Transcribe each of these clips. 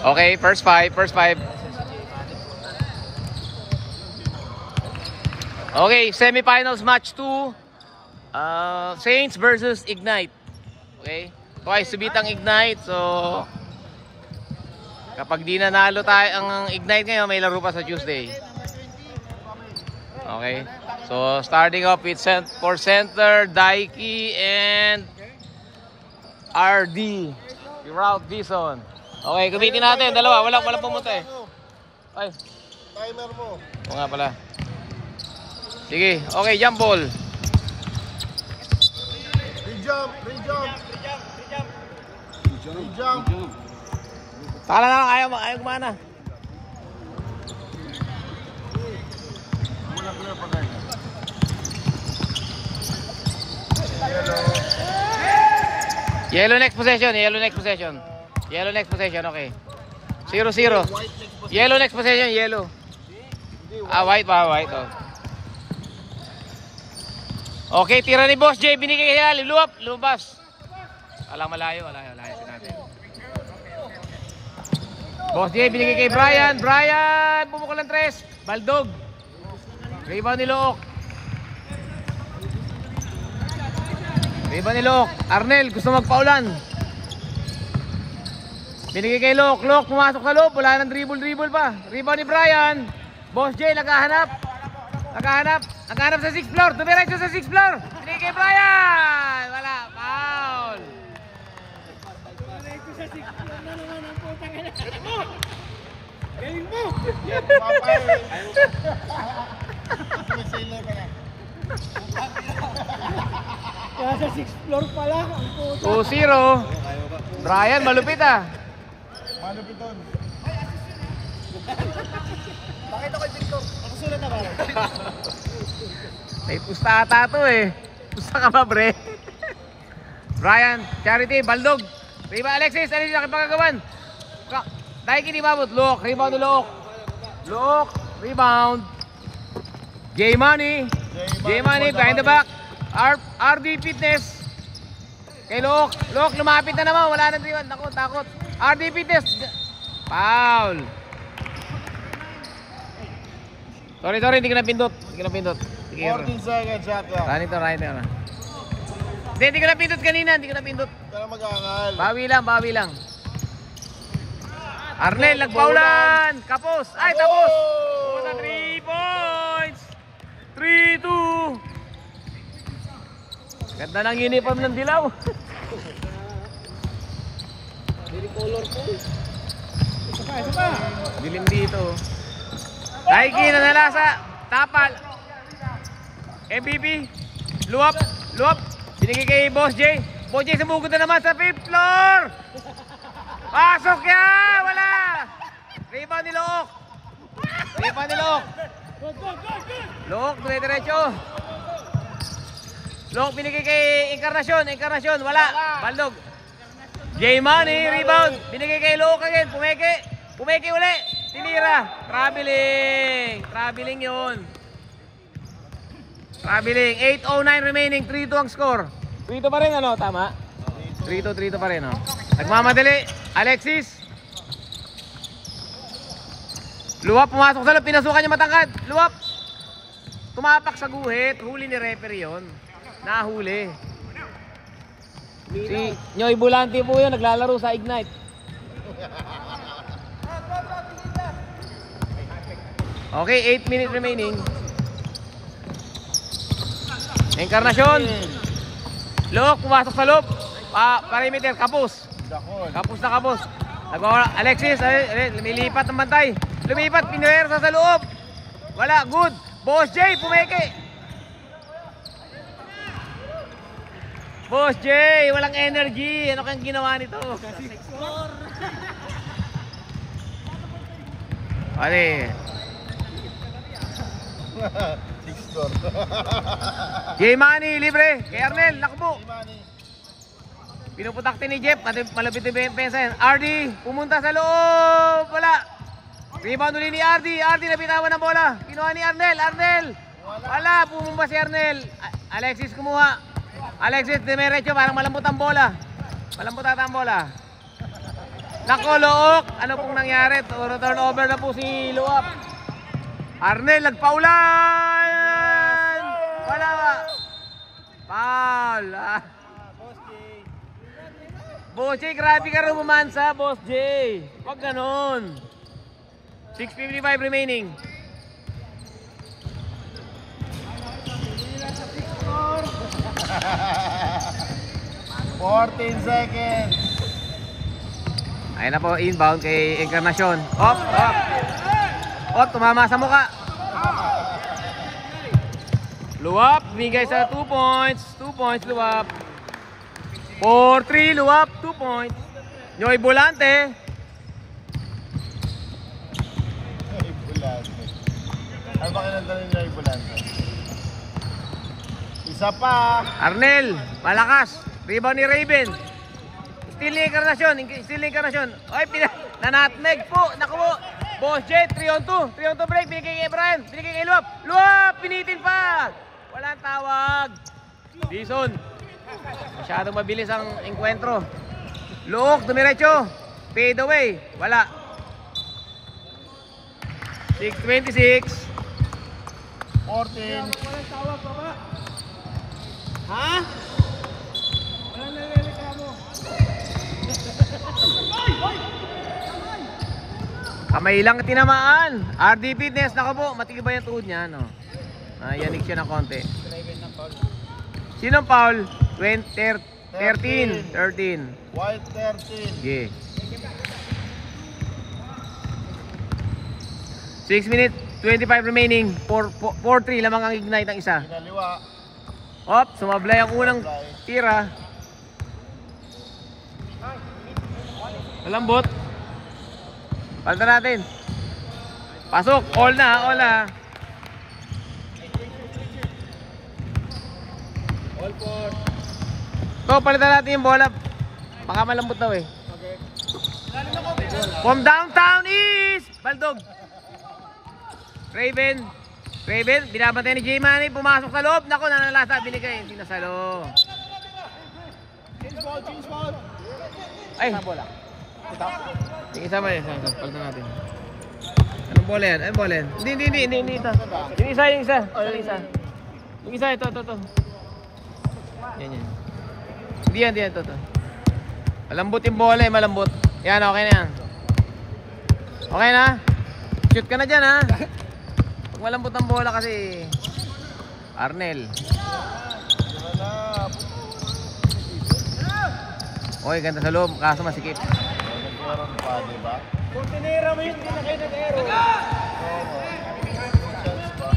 Okay, first five. Okay, semifinals match 2. Saints versus Ignite. Okay? Twice subitang Ignite. So, kapag di nanalo tayo ang Ignite ngayon, may laro pa sa Tuesday. Okay? So, starting off with for center, Daiki and RD. Route Dison. Okay, gamitin natin. Dalawa. Walang pumunta eh. Ay. Timer mo. O nga pala. Sige. Okay, jump ball. Re-jump. Tala na lang. Ayaw kumana. Yellow next possession. Okay. 0-0. Yellow next possession. Yellow. White pa. White. Oh. Okay, tira ni Boss J. Binigay kaya. Lumabas. Malayo. Natin. Boss J. Binigay kay Brian. Bumukol ng 3. Baldog. Rebound ni Look. Arnel, gusto magpaulan. Binigay kay Look. Pumasok sa loob. Wala nang dribble pa. Rebound ni Brian. Boss J, naghahanap sa 6th floor. Dumiretso sa 6th floor. Binigay kay Brian. Wala. Foul. Dumiretso sa 6th floor na naman ang putang ina. Galing mo. Kaya sa 6th floor pala. 2-0. Brian, malupit ah. Malupit doon. Bakit ako Victor? Nakasulat na ba? May pusta ata to eh. Pusta ka ba, bre? Brian, Charity, Baldog. Alexis, ano yung nakipagagawan? Dahil hindi mabot. Look, rebound ni Look. Rebound. J-Money, behind the back. RD Fitness. Kay Look, lumapit na naman. Wala na driwan. Takot. RD Fitness. Foul. Sorry, hindi ko napindot. 14 seconds shot clock. Running to. Hindi ko napindot kanina. Kaya mag-aangal. Bawi lang. Arnel, nagpaulan. Kapos. Ay, tapos. 3 points. 3-2. Ganda ng uniform ng dilaw. Very colorful. Isa pa. Dilim dito. Daiki na nalasa. Tapal. MVP. Luwap. Binigay kay Boss J. Boss J sumugod na naman sa 5th floor. Pasok yan. Wala. Rebound ni Look. Look, dire-diretso. Look, binigay kay Encarnacion. Wala. Baldog. J-Money, rebound. Binigay kay Look again. Pumeke uli. Tinira. Traveling yun. 8:09 remaining. 3-2 ang score. 3-2 pa rin, ano? Tama? 3-2 pa rin, no? Nagmamadali. Alexis. Luwap, pumasok sa loob. Pinasukan niya matangkad. Luwap. Tumapak sa guhit. Huli ni referee yun. Nahuli. Si Nyoy Bulante po yun. Naglalaro sa Ignite. Okay, 8 minutes remaining. Encarnacion. Look, pumasok sa loob. Perimeter, kapos. Kapos. Alexis, lumilipat ng bantay. Pinuwersa sa loob. Wala, good. Boss J, pumeke. Boss J, walang energy. Ano kang ginawa nito? Pare. J-Money, libre. Kay Arnel, nakbo. Pinuputakti ni Jeff. Malapit yung pensa yan. RD, pumunta sa loob. Wala. Rebound uli ni RD. RD nabitawan ng bola. Kinuha ni Arnel. Wala, pumumba si Arnel. Alexis kumuha. Alexis, dimerecho, parang malambot ang bola. Malambot ata ang bola. Nako, Look. Ano pong nangyari? Turnover na po si Luap. Arnel, nagpaulan! Wala ba? Foul. Boss J, grabe ka rin bumansa, Boss J. Huwag ganon. 6:55 remaining. $14 seconds. Ayun na po, inbound kay Encarnacion. Op, op. Op, tumama sa muka. Luwap, bigay sa 2 points. 2 points, Luwap. 4-3, Luwap, 2 points. Noy Volante. Ay, Bulante. Ano ba kinanta ninyo ay Bulante? Isa pa. Arnel, malakas. Rebound ni Raven. Still ni Encarnacion. Still ni Encarnacion. Ay, nanatneg po. Naku po. Boss J, 3-on-2. 3-on-2 break. Binigay kay Brian. Binigay kay Luwap. Luwap, pinitin pa. Walang tawag. Dison. Masyadong mabilis ang enkwentro. Luok, dumiretso. Fade away. Wala. 6:26. 14. Ha? Kamay lang tinamaan. RD Fitness, nako po, matibay ang tuhod niya, no. Yanik siya ng konti. Sinong foul? 13. 13. White 13. Yeah. 6 minutes, 25 remaining. 4-3 lamang ang ignite ng isa. Kinaliwa. Op, sumablay ang unang tira. Malambot. Palitan natin. Pasok, all na, all na. All for. To, palitan natin yung bola. Baka malambot daw eh. Okay. From downtown east, Baldog. Raven. Raven, binabantay ni J-Manny, pumasok sa loob. Naku, nanalasa, binigay. Hindi nasalo. Change ball. Ay, bola. Yung isa ba yun? Palitan natin. Anong bola yan? Anong bola yan? Hindi ito. Yung isa. Yung isa, ito. Yan. Hindi yan, ito. Malambot yung bola eh, malambot. Yan, okay na yan. Okay na? Shoot ka na dyan, ha? Pag malambot ang bola kasi Arnel. Okay, ganda sa loob, kaso masikip. Nagkaroon pa, di ba? Kurtinera mo yun, hindi na kayo nag-aero. Chance pa.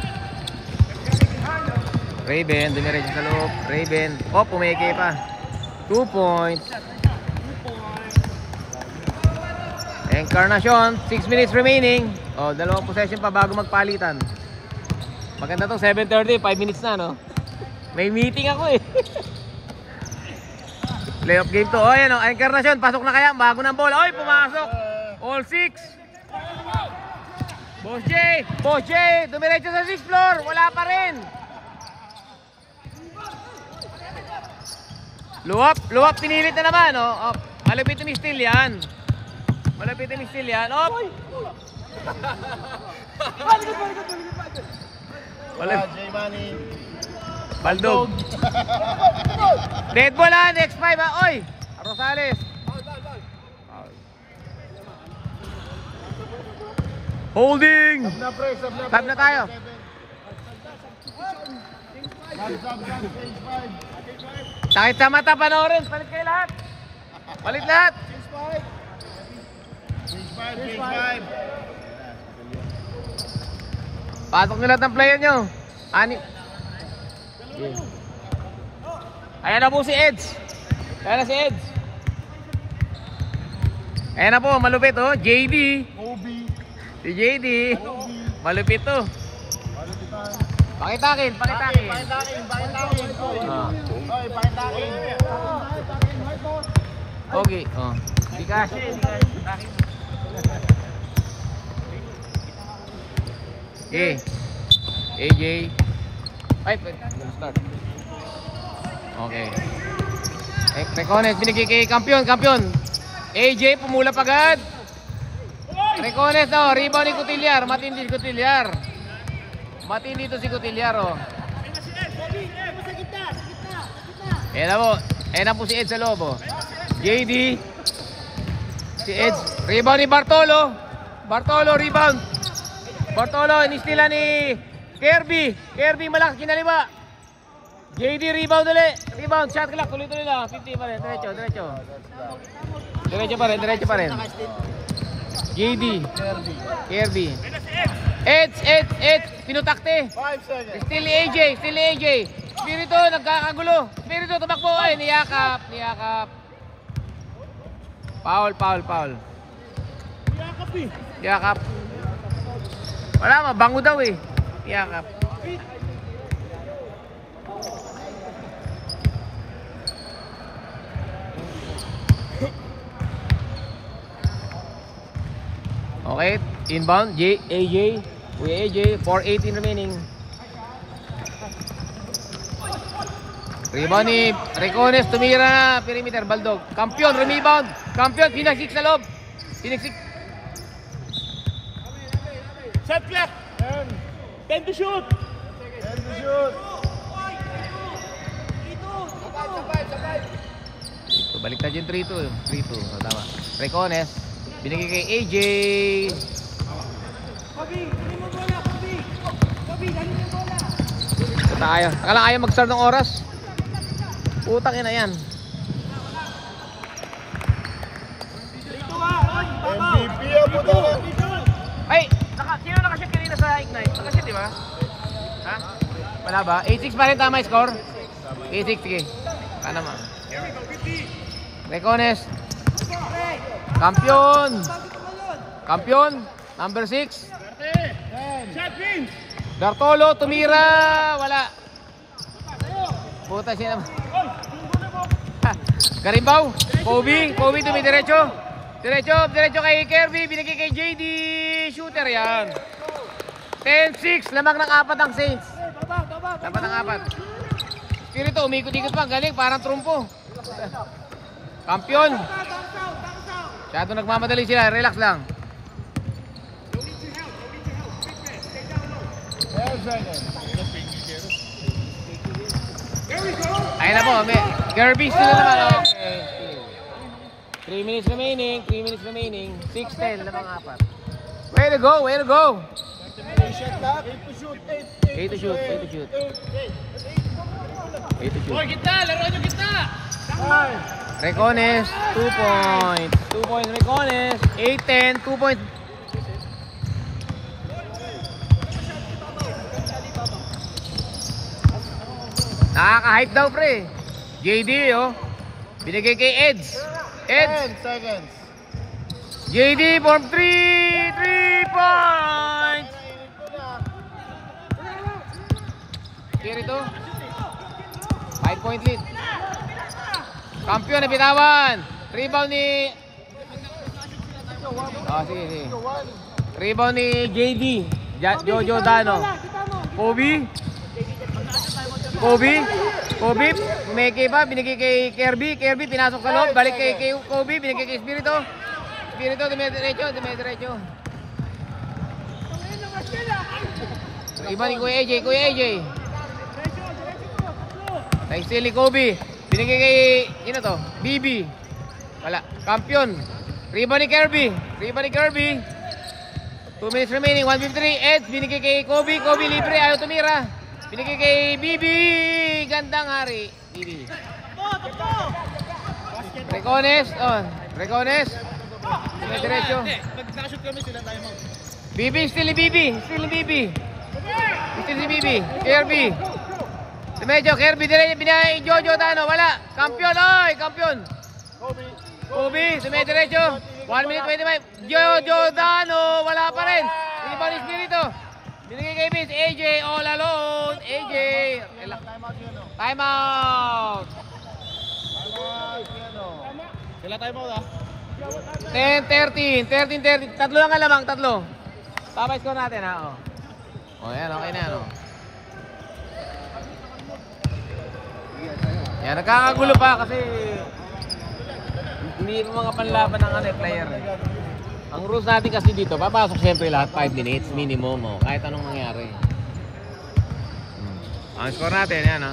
Raven, dumiretso sa loob. Raven, pumeke pa. 2 points. Encarnacion, 6 minutes remaining. Dalawang possession pa bago magpalitan. Maganda to, 7:30, 5 minutes na, no? May meeting ako eh. Playoff game to. Ayan o, Encarnacion, pasok na kaya. Bago ng bola. Oy, pumasok. All 6. Boss J, dumiretso sa 6th floor. Wala pa rin. Luwap, pinilit na naman. Oh. Malapit ni Steel yan. Op. J-Manny. Baldog. Dead ball ha, next 5 ha. Oy, Rosales. Holding. Tab na tayo. Stage 5. Sakit sa mata, panoorin. Palit kayo lahat. Palit lahat. Stage 5. Pasok nyo lahat ng player nyo. Ayan na po si Eds. Ayan na po, malupit oh. JD. Kobe. Si JD. Malupit to. Pakitakin. Pakitakin. Ah. Oy, pakitakin. Okay. Oh. Di kasi. AJ. Ay, start. Okay. Recones, binigay kay kampiyon. AJ, pumulap agad. Recones, oh. Rebound ni Cotillar. Matindi si Cotillar. Matindi ito si Cotillar, oh. Ayan na po. Ayan na po si Ed sa loob, oh. JD. Si Ed. Rebound ni Bartolo. Bartolo, rebound. Bartolo, inistila ni Kirby. Kirby, malakas kinaliwa. JD, rebound ulit. Rebound, shot clock. Tuloy-tuloy lang. 50 pa rin. Diretso, diretso. Diretso pa rin, diretso pa rin. JD. Kirby. Ed. Pinutakte. 5 seconds. Still ni AJ. Spirito, nagkakagulo. Spirito, tumakbo. Ay, niyakap. Foul. Niyakap. Wala, mabango daw eh. Niyakap. Okay, inbound, AJ. Kuya AJ, 4:18 remaining. Rebound ni Recones, tumira na, perimeter, Baldog. Kampiyon, rebound. Kampiyon, pinagsik sa loob. Pinagsik. Shot clock. 10 to shoot. So, balik na dyan 3-2. 3-2, tama. Recones, binigay kay AJ. Tayo. Akala ayaw mag-start ng oras. Utang ina yan. MVP ang puto. Ay! Sino nakashoot kanina sa Ignite? Nakashoot, di ba? Ha? Wala ba? 8-6 pa rin tama yung score? 8-6, sige. Kana mo. Recones. Kampiyon. Number 6. Shot Vince. Bartolo, tumira. Wala. Puta siya naman. Garimbaw. Kobe tumidiretso. Diretso kay Kirby. Binigay kay JD. Shooter yan. 10-6. Lamang ng 4 ang Saints. Dapat ng 4. Spirito, umikot-ikot pa. Galing, parang trumpo. Kampiyon. Masyado nagmamadali sila. Relax lang. 12 seconds. Ayun na po. Kirby still naman. Okay. 3 minutes remaining. 6-10. Lamang 4. Way to go. 8 to shoot. 8 to shoot. Kita, laro nyo kita. 5. Recones, 2 points. 2 points Recones. 8-10, 2 points. Nakaka-hype daw pre. JD oh. Binigay kay Eds. 10 seconds. JD from 3 points. Kirito. 5-point lead. Kampiyon na bitawan. Rebound ni sige. Rebound ni JD. Jojo Dano. Kobe, umeke pa, binigay kay Kirby, pinasok sa loob, balik kay Kobe, binigay kay Spirito, dumidiretso. Iba ni Kuya AJ. Nice steal ni Kobe, binigay kay, BB, wala, kampiyon, rebound ni Kirby, 2 minutes remaining, 153, Ed, binigay kay Kobe libre, ayaw tumira. Binigay kay Bibi. Gandang hari. Bibi. Recones. Diretso. Nag-shoot kami sila tayo mo. Bibi. Still ni Bibi. Kirby. Medyo Kirby dire binay Jojo Dano. Wala. Kampiyon. Kobe. Diretso. 1 minute 25. Jojo Dano. Wala pa rin. Rebound ni Spirito. Binigay kay Vince, AJ all alone. AJ. Time out. Sila tayo mo ah. 10-13. Tatlo lang alamang, tatlo. Papay score natin ha. Yan, okay na yan. Yan, nagkakagulo pa kasi Hindi mo mga panlaban ng player. Ang rules natin kasi dito, papasok siyempre lahat 5 minutes minimum, kahit anong mangyari. Ang score natin, yan,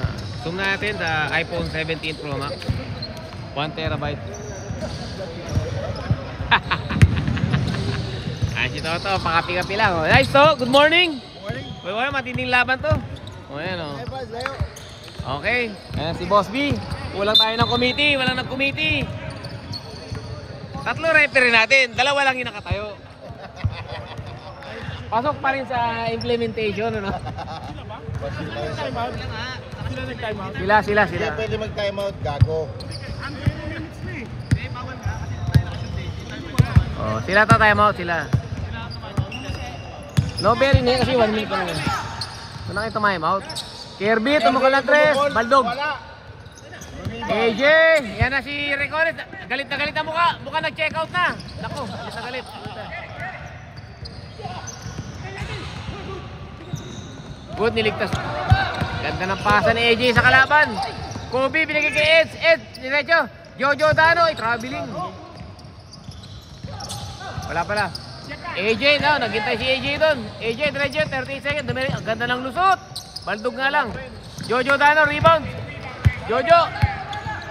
zoom natin sa iPhone 17 Pro Max. 1 terabyte. Ay, si Toto, pakapi-kapi lang. Nice to, good morning. Good morning. Matinding laban to. Ayan, okay, ayan si Boss B. Kulang tayo ng committee, walang nag-committee. 3 referee natin, 2 lang yung nakatayo. Pasok pa rin sa implementation, ano? Sila. Hindi pwede mag-time out, gago. Oh, sila time out sila. No bearing niya kasi 1 minute pa lang. Wala kayo time out. Kirby, tumukol ng 3, Baldog. AJ, yan na si Recolet. Galit na galit na mukha. Mukha nag-check out na. Naku, galit na galit. Good, niligtas. Ganda ng pasa ni AJ sa kalaban. Kobe, binigay kay Eds. Eds, diretso. Jojo Dano, traveling. Wala pala. AJ, naghintay si AJ doon. AJ, diretso, 30 seconds. Ang ganda ng lusot. Baldog nga lang. Jojo Dano, rebound. Jojo.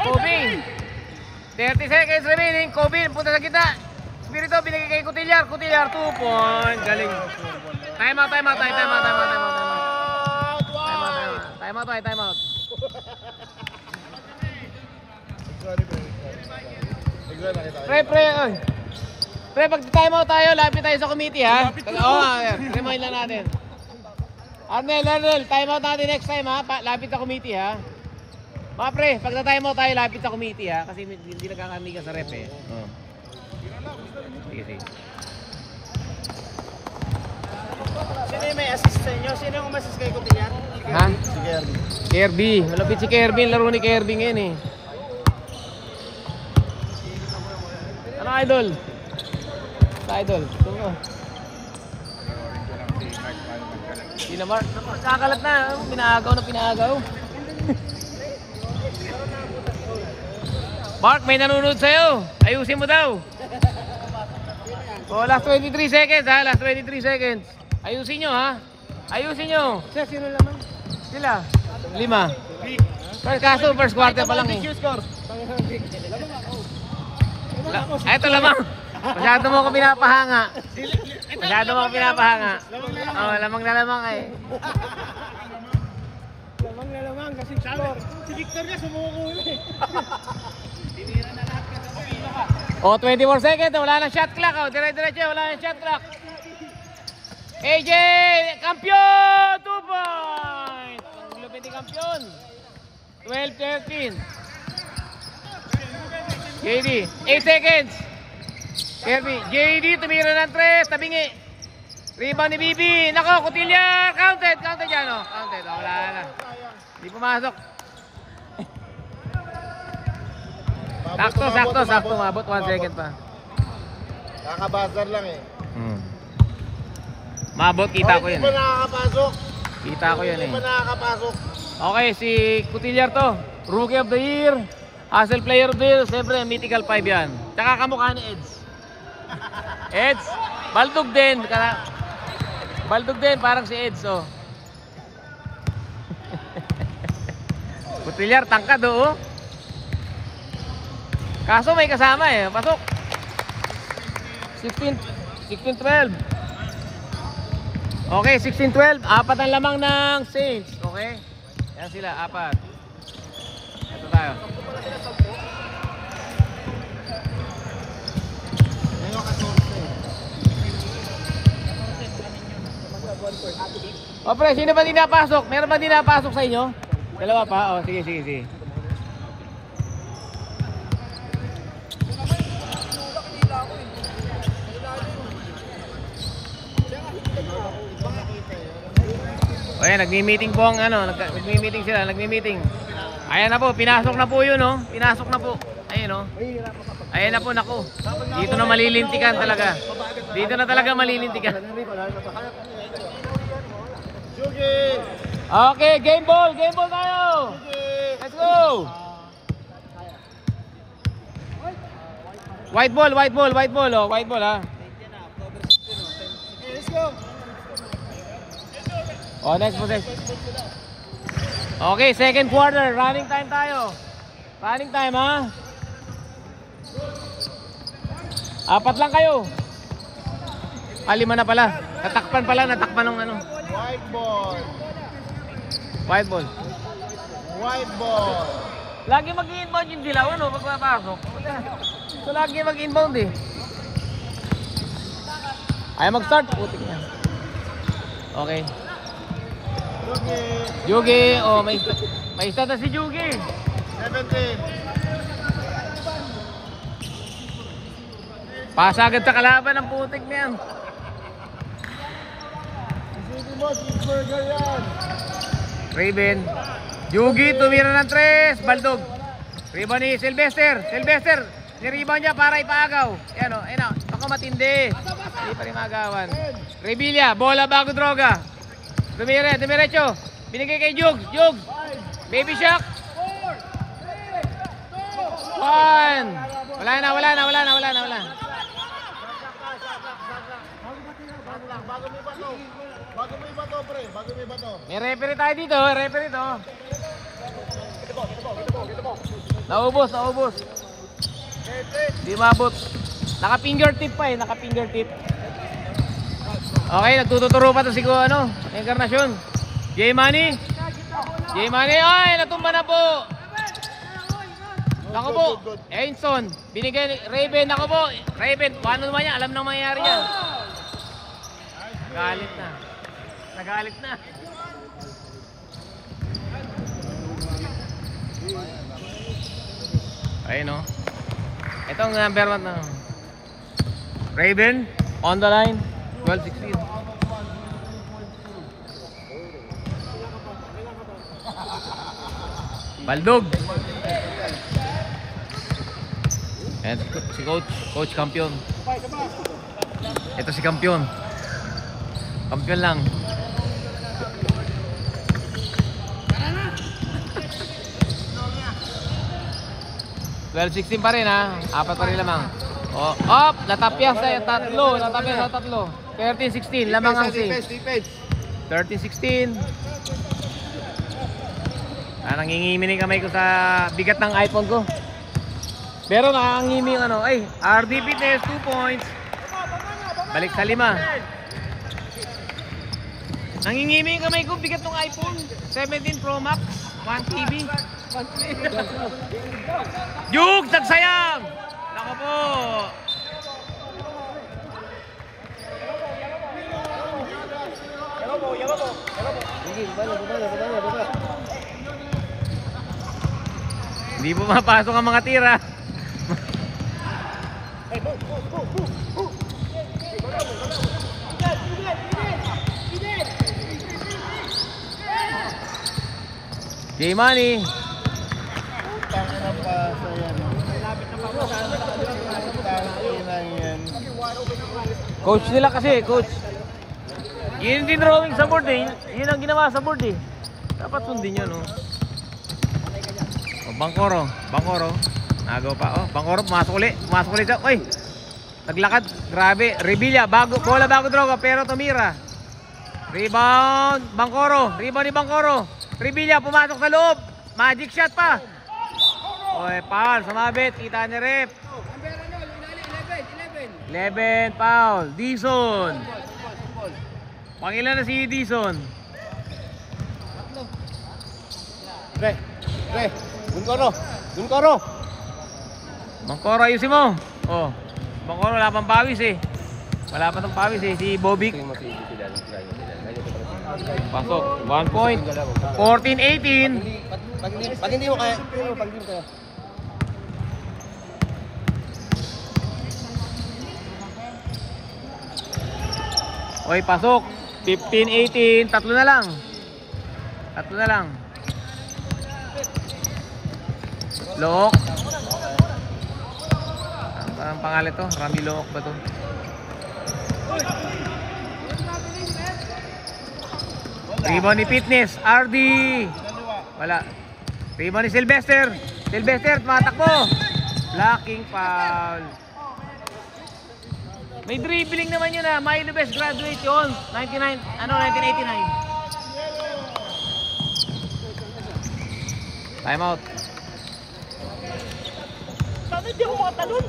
Kobe. 30 seconds remaining. Kobe, punta sa gitna. Spirito, binigay kay Cotillar. Cotillar, 2 point. Galing. Time out. Time out. Pre, pag time out tayo, lapit tayo sa committee, ha? Remind lang natin. Arnel, time out natin next time, ha? Lapit sa committee, ha? Mga pre, pag na-time out tayo, lapit sa committee, ha? Kasi hindi nagkakamiga sa rep, eh. Sige. Sino yung may assist sa inyo? Sino yung umassist kay Cotillar? Ha? Si Kirby. Kirby. Malapit si Kirby. Laro ni Kirby ngayon, eh. Ano, idol? Idol. Tungo. Hindi na, Mark. Nakakalat na. Pinaagaw. Mark, may nanonood sa'yo. Ayusin mo daw. Last 23 seconds, ha? Last 23 seconds. Ayusin nyo, ha? Ayusin nyo. Sino lamang? Sila. 5. Kaso, first quarter pa lang, eh. Ito lamang. Masyado mo ko pinapahanga. Lamang na lamang, eh. Lamang kasi score. Si Victor niya sumuko eh. 24 seconds, wala nang shot clock. Dire-diretso, wala nang shot clock. AJ, kampiyon! 2 points! Ang lupit ni kampiyon. 12-13. JD, 8 seconds. Kirby, JD, tumira ng 3, tabingi. Rebound ni Bibi. Nako, Cotillar, counted dyan, oh. Counted, wala na. Hindi pumasok. Sakto, mabot 1 second pa. Nakakabazar lang, eh. Mabot, kita ko yun. Hindi pa nakakapasok. Kita ko yun, eh. Hindi pa nakakapasok. Okay, si Cotillar to. Rookie of the Year. Hustle Player of the Year. Siyempre, mythical 5 yan. Tsaka kamukha ni Eds. Eds, baldog din. Baldog din, parang si Eds, oh. Cotillar, tangkad, oh. Kaso may kasama, eh. Pasok. 16-12. Okay, 16-12. 4 ang lamang ng Saints. Okay? Yan sila, 4. Ito tayo. O pre, sino ba di napasok? Meron ba di napasok sa inyo? Dalawa pa? O, sige. O yan, nagmi-meeting po ang nagmi-meeting sila, Ayan na po, pinasok na po yun, no? Pinasok na po. Ayun, no? Ayan na po, naku. Dito na malilintikan talaga. Okay, game ball tayo. Let's go. White ball, oh. White ball, ha. Let's go. Oh, next possession. Okay, second quarter. Running time tayo. Running time, ha. 4 lang kayo. 5 na pala. Natakpan ng ano. White ball. White ball. White ball. Lagi mag-inbound yung dilaw, ano, pag papasok. So, lagi mag-inbound eh. Ayaw mag-start. Putik niya. Okay. Jugi. Oh, may start na si Jugi. 17. Pasa agad sa kalaban ng putik na yan. Isipin mo, cheeseburger yan. Raven. Jugi, tumira ng 3. Baldog. Rebound ni Sylvester. Nirebound niya para ipaagaw. Yan o. Ako matindi. Hindi pa rin magawan. Revilla. Bola bago droga. Dumiretso. Binigay kay Jugs. Baby Shock. 1. Wala na. Bago mo ibato, pre. May referee tayo dito. Naubos. Di mabot. Naka-fingertip pa eh. Okay, nagtuturo pa to si Encarnacion. J-Money. Ay, natumba na po. Nako po. Einson. Binigay Raven. Nako po. Raven. Paano naman yan? Alam nang mangyayari yan. Nagalit na. Ayun o. Itong number 1 na. Raven. On the line. 12-16. Baldog. Ayan si Coach Kampiyon. Ito si Kampiyon. Kampiyon lang. $12-16 pa rin ha. 4 pa rin lamang. Oh, up! Natapyas tayo. Tatlo. 13-16. Lamang ang sing. 13-16. Nangingimi ng kamay ko sa bigat ng iPhone ko. Pero nakangimi yung RD Fitness 2 points. Balik sa 5. Nangingimi yung kamay ko, bigat ng iPhone 17 Pro Max 1 TB. Jugs, nagsayang! Nako po. Hindi po mapasok ang mga tira. J-Money. Tangin na pa sa yan. Tangin yan. Coach nila kasi, coach. Yun din drawing sa board eh. Yun ang ginawa sa board eh. Dapat sundin yun, no? Oh, Bangkoro. Nagaw pa. Oh, Bangkoro, pumasok ulit siya. Uy! Naglakad. Grabe. Revilla. Bola bago droga, pero tumira. Rebound. Rebound ni Bangkoro. Revilla, pumasok sa loob. Magic shot pa. Oy, foul. Sumabit. Kita ni ref. 11 foul. Dison. Pangilan na si Dison. Pre. Gunkoro. Bangkoro, ayusin mo. Oh. Bangkoro, wala pang pawis eh. Si Bobik. Pasok. 1 point. 14-18. Pag hindi mo kaya. Oy, pasok. 15-18. Tatlo na lang. Look. Ang pangalan to? Rami Look ba to? Rebound ni Fitness. RD. Wala. Rebound ni Sylvester. Tumatakbo. Blocking foul. May dribbling naman yun ah. Milo Best graduate yun. 1989. Time out. Sana hindi ako makatalon.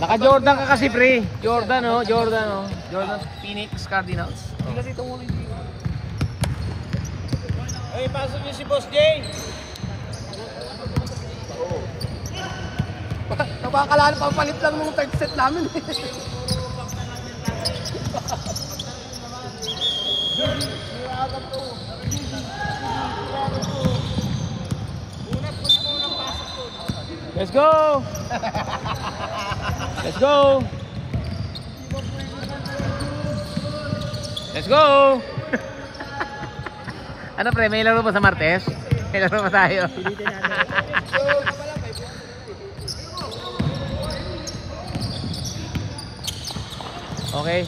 Naka-Jordan ka kasi, pre. Jordan, oh. Jordan Phoenix Cardinals. Hindi kasi tumuloy dito. Ay, pasok niyo si Boss Jay. Nakakalaan, papalit lang mong third set namin. Let's go! Let's go! Let's go! Ano pre, may laro ba sa Martes? May laro ba tayo? Okay.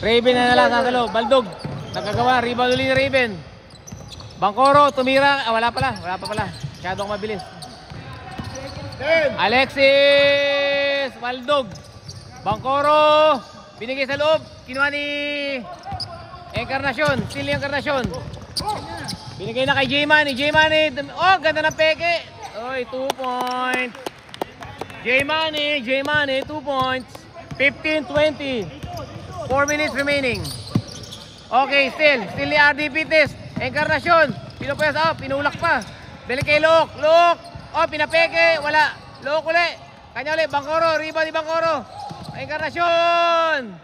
Raven na nala sa loob. Baldog. Nagkagawa. Rebound ulit ni Raven. Bangkoro, tumira. Ah, wala pa pala. Masyadong mabilis. Alexis! Baldog. Bangkoro. Binigay sa loob. Kinuha ni Encarnacion. Still ni Encarnacion. Binigay na kay J-Money. Oh, ganda ng peke. Oy, 2 points. J-Money, 2 points. 15-20. 4 minutes remaining. Okay, still ni RD Fitness. Encarnacion. Pinupuyas up, pinulak pa. Balik kay Lok. Oh, pinapeke. Wala. Lok ulit. Kanya ulit. Bangkoro. Rebound ni Bangkoro. Encarnacion.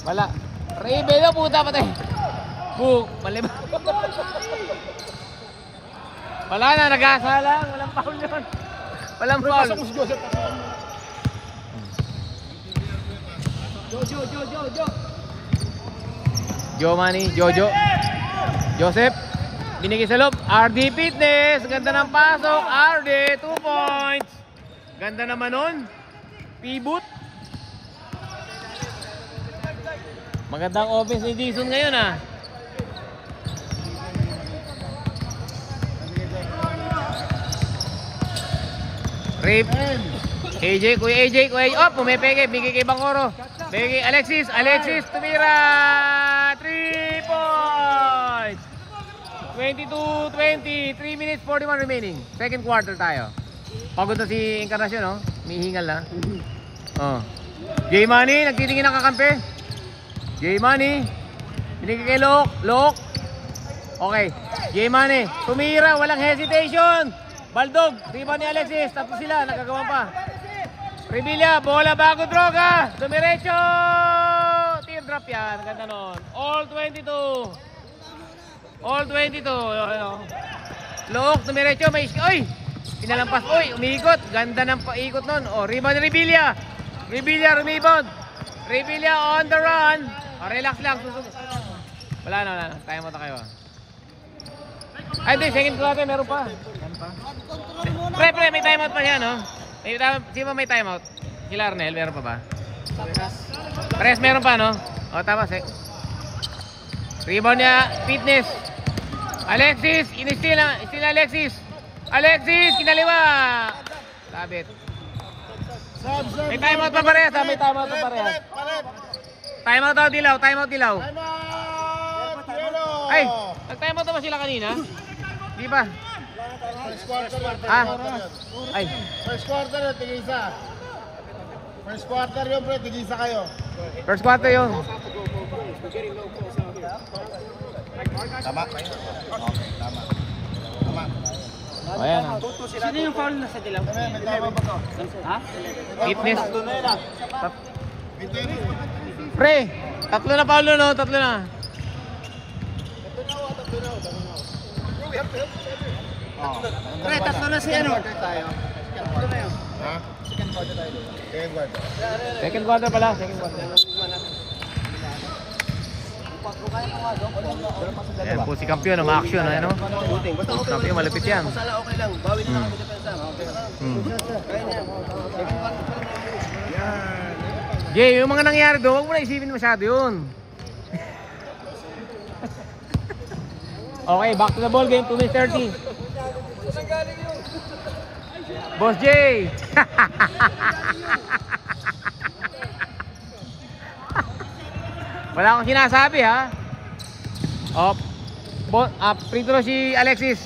Wala. Raven na puta patay. Book. Mali ba? Wala na. Nag-asa lang. Walang foul yun. Walang foul. Jojo. Joseph. Binigay sa loob. RD Fitness. Ganda ng pasok. RD. 2 points. Ganda naman nun. Pivot. Magandang offense ni Jason ngayon ah. Rip. Kuya AJ. Oh, pumipeke. Bigay kay Bangkoro. Bigay kay Alexis tumira. 3 points. 22-20. 3 minutes 41 remaining. Second quarter tayo. Pagod na si Encarnacion, no? May hingal na. Oh. J-Money, nagtitingin ng kakampi. J-Money. Binigay kay Lok. Okay. J-Money. Tumira, walang hesitation. Baldog. Rebound ni Alexis. Tapos sila, nagagawa pa. Revilla, bola bago droga. Dumiretso. Teardrop yan. Ganda nun. All 22. Lok, dumiretso. May oy! Pinalampas. Oy, umiikot. Ganda ng paikot nun. Oh, rebound ni Revilla. Rebound. Revilla on the run. Oh, relax lang. Wala na. Tayo mo kayo. Ay, di, second quarter, meron pa. Pre, may timeout pa siya, no? Sino may timeout? Si Larnel, meron pa ba? Pares, meron pa, no? O, tama, rebound niya, Fitness. Alexis, in-steal Alexis. Alexis, kinaliwa. Labit. May timeout pa parehas, ha? Timeout dilaw. Ay, nag-timeout na ba sila kanina? Di ba? First quarter yun. Ay. First quarter yun, tigisa. First quarter yun, pre, tigisa kayo. First quarter yun. Tama? Okay, tama. O, ayan. Sino yung foul na sa dilaw? May tama ba to? Ha? Fitness. Pre, tatlo na Paulo, no? Tatlo na. Pre, tatlo na si ano? Ha? Second quarter. Second quarter pala. Ayan po si Kampiyon, ma-action, ano? Kampiyon, malapit yan. Sala okay lang, bawi na kami depensa. Jay, yung mga nangyari doon, huwag mo na isipin masyado yun. Okay, back to the ball game, 2 minutes 30. Boss J! Wala akong sinasabi ha. Free throw si Alexis.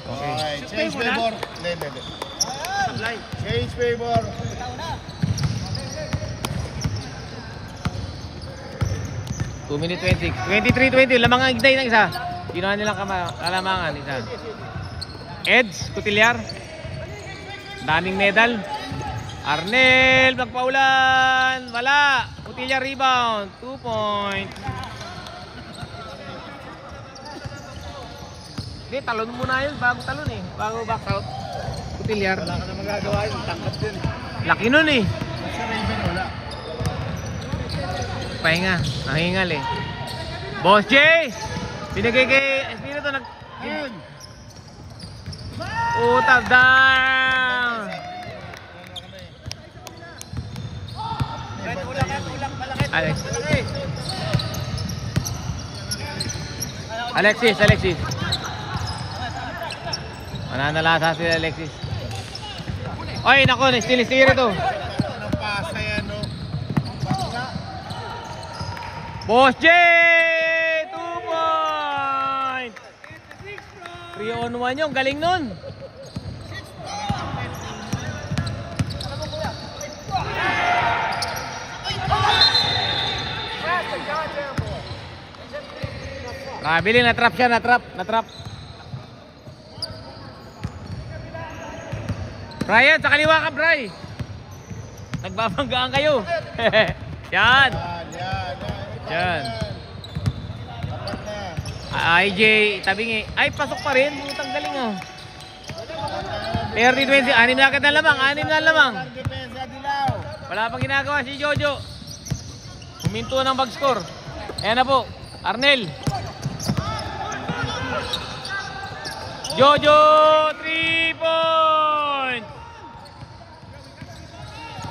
Okay, change favor. Hindi. Change favor. Two minute 20. 23-20. Lamang ang igday ng isa. Ginawa nilang kalamangan. Isa. Eds, Cotillard. Daming medal. Arnel, magpaulan. Wala. Cotillard rebound. 2 point. Hindi, talon muna yun. Bago talon eh. Bago back out. Cotillard. Wala ka na magagawa yun. Tangkap din. Laki nun eh. Sa Raven, wala. Pahinga. Nahingal eh. Boss J! Binigay kay Espiritu nag... Ayun. Utap down! Alex. Alexis. Mananalasa si Alexis. Oy, nako, still to. Anong pasa yan, no? Boss J! 2 points! 3-on-1 yung galing nun. Kabili, na-trap siya, na-trap. Brian, sa kaliwa ka, Bri. Nagbabanggaan kayo. Yan. Yan. Dapat na. IJ, tabingi. Ay, pasok pa rin. Butang galing oh. 30-20, 6 na agad na lamang. Depensa, Dilaw. Wala pang ginagawa si Jojo. Huminto ng bag-score. Ayan na po, Arnel. Jojo, 3 points.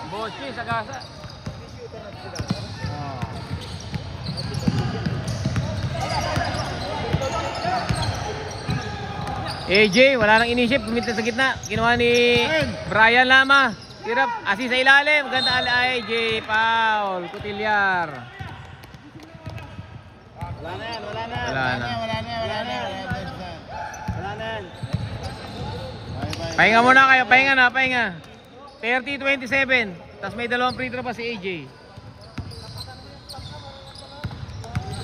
Bochi, sagasa. AJ, wala nang inisip, kumita sa gitna. Ginawa ni Brian Lama. Tirap, assist sa ilalim. Ganda AJ, foul. Cotillard. Wala na yan. Wala na. Wala na. Pahinga muna kayo, pahinga. 30-27. Tapos may dalawang free throw pa si AJ.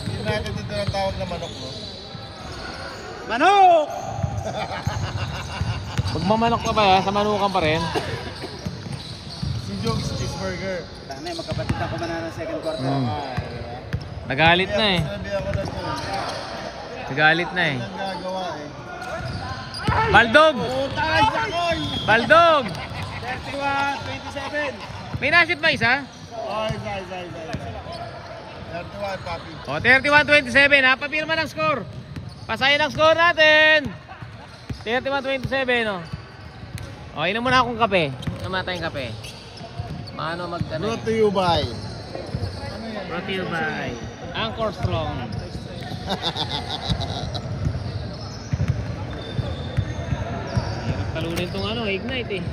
Hindi natin dito ng tawag na manok, no? Manok! Magmamanok ka ba sa manukan pa rin? Si Jokes Cheeseburger. Tangina, magkapatid ako man ng second quarter. Nagalit na eh. Sinabi ako na ito. Nagalit na eh. Ang gagawa eh. Baldog! Putang sakoy! Baldog! 31-27. May nasip ba isa? Oh, isa. 31, papi. O, 31-27. Napapirma ng score. Pasahin ang score natin. 31-27, no? O, inom muna akong kape. Inom natin yung kape. Maano Brought to you by. Brought to you by Anchor Strong. Hirap talunin itong Ignite eh.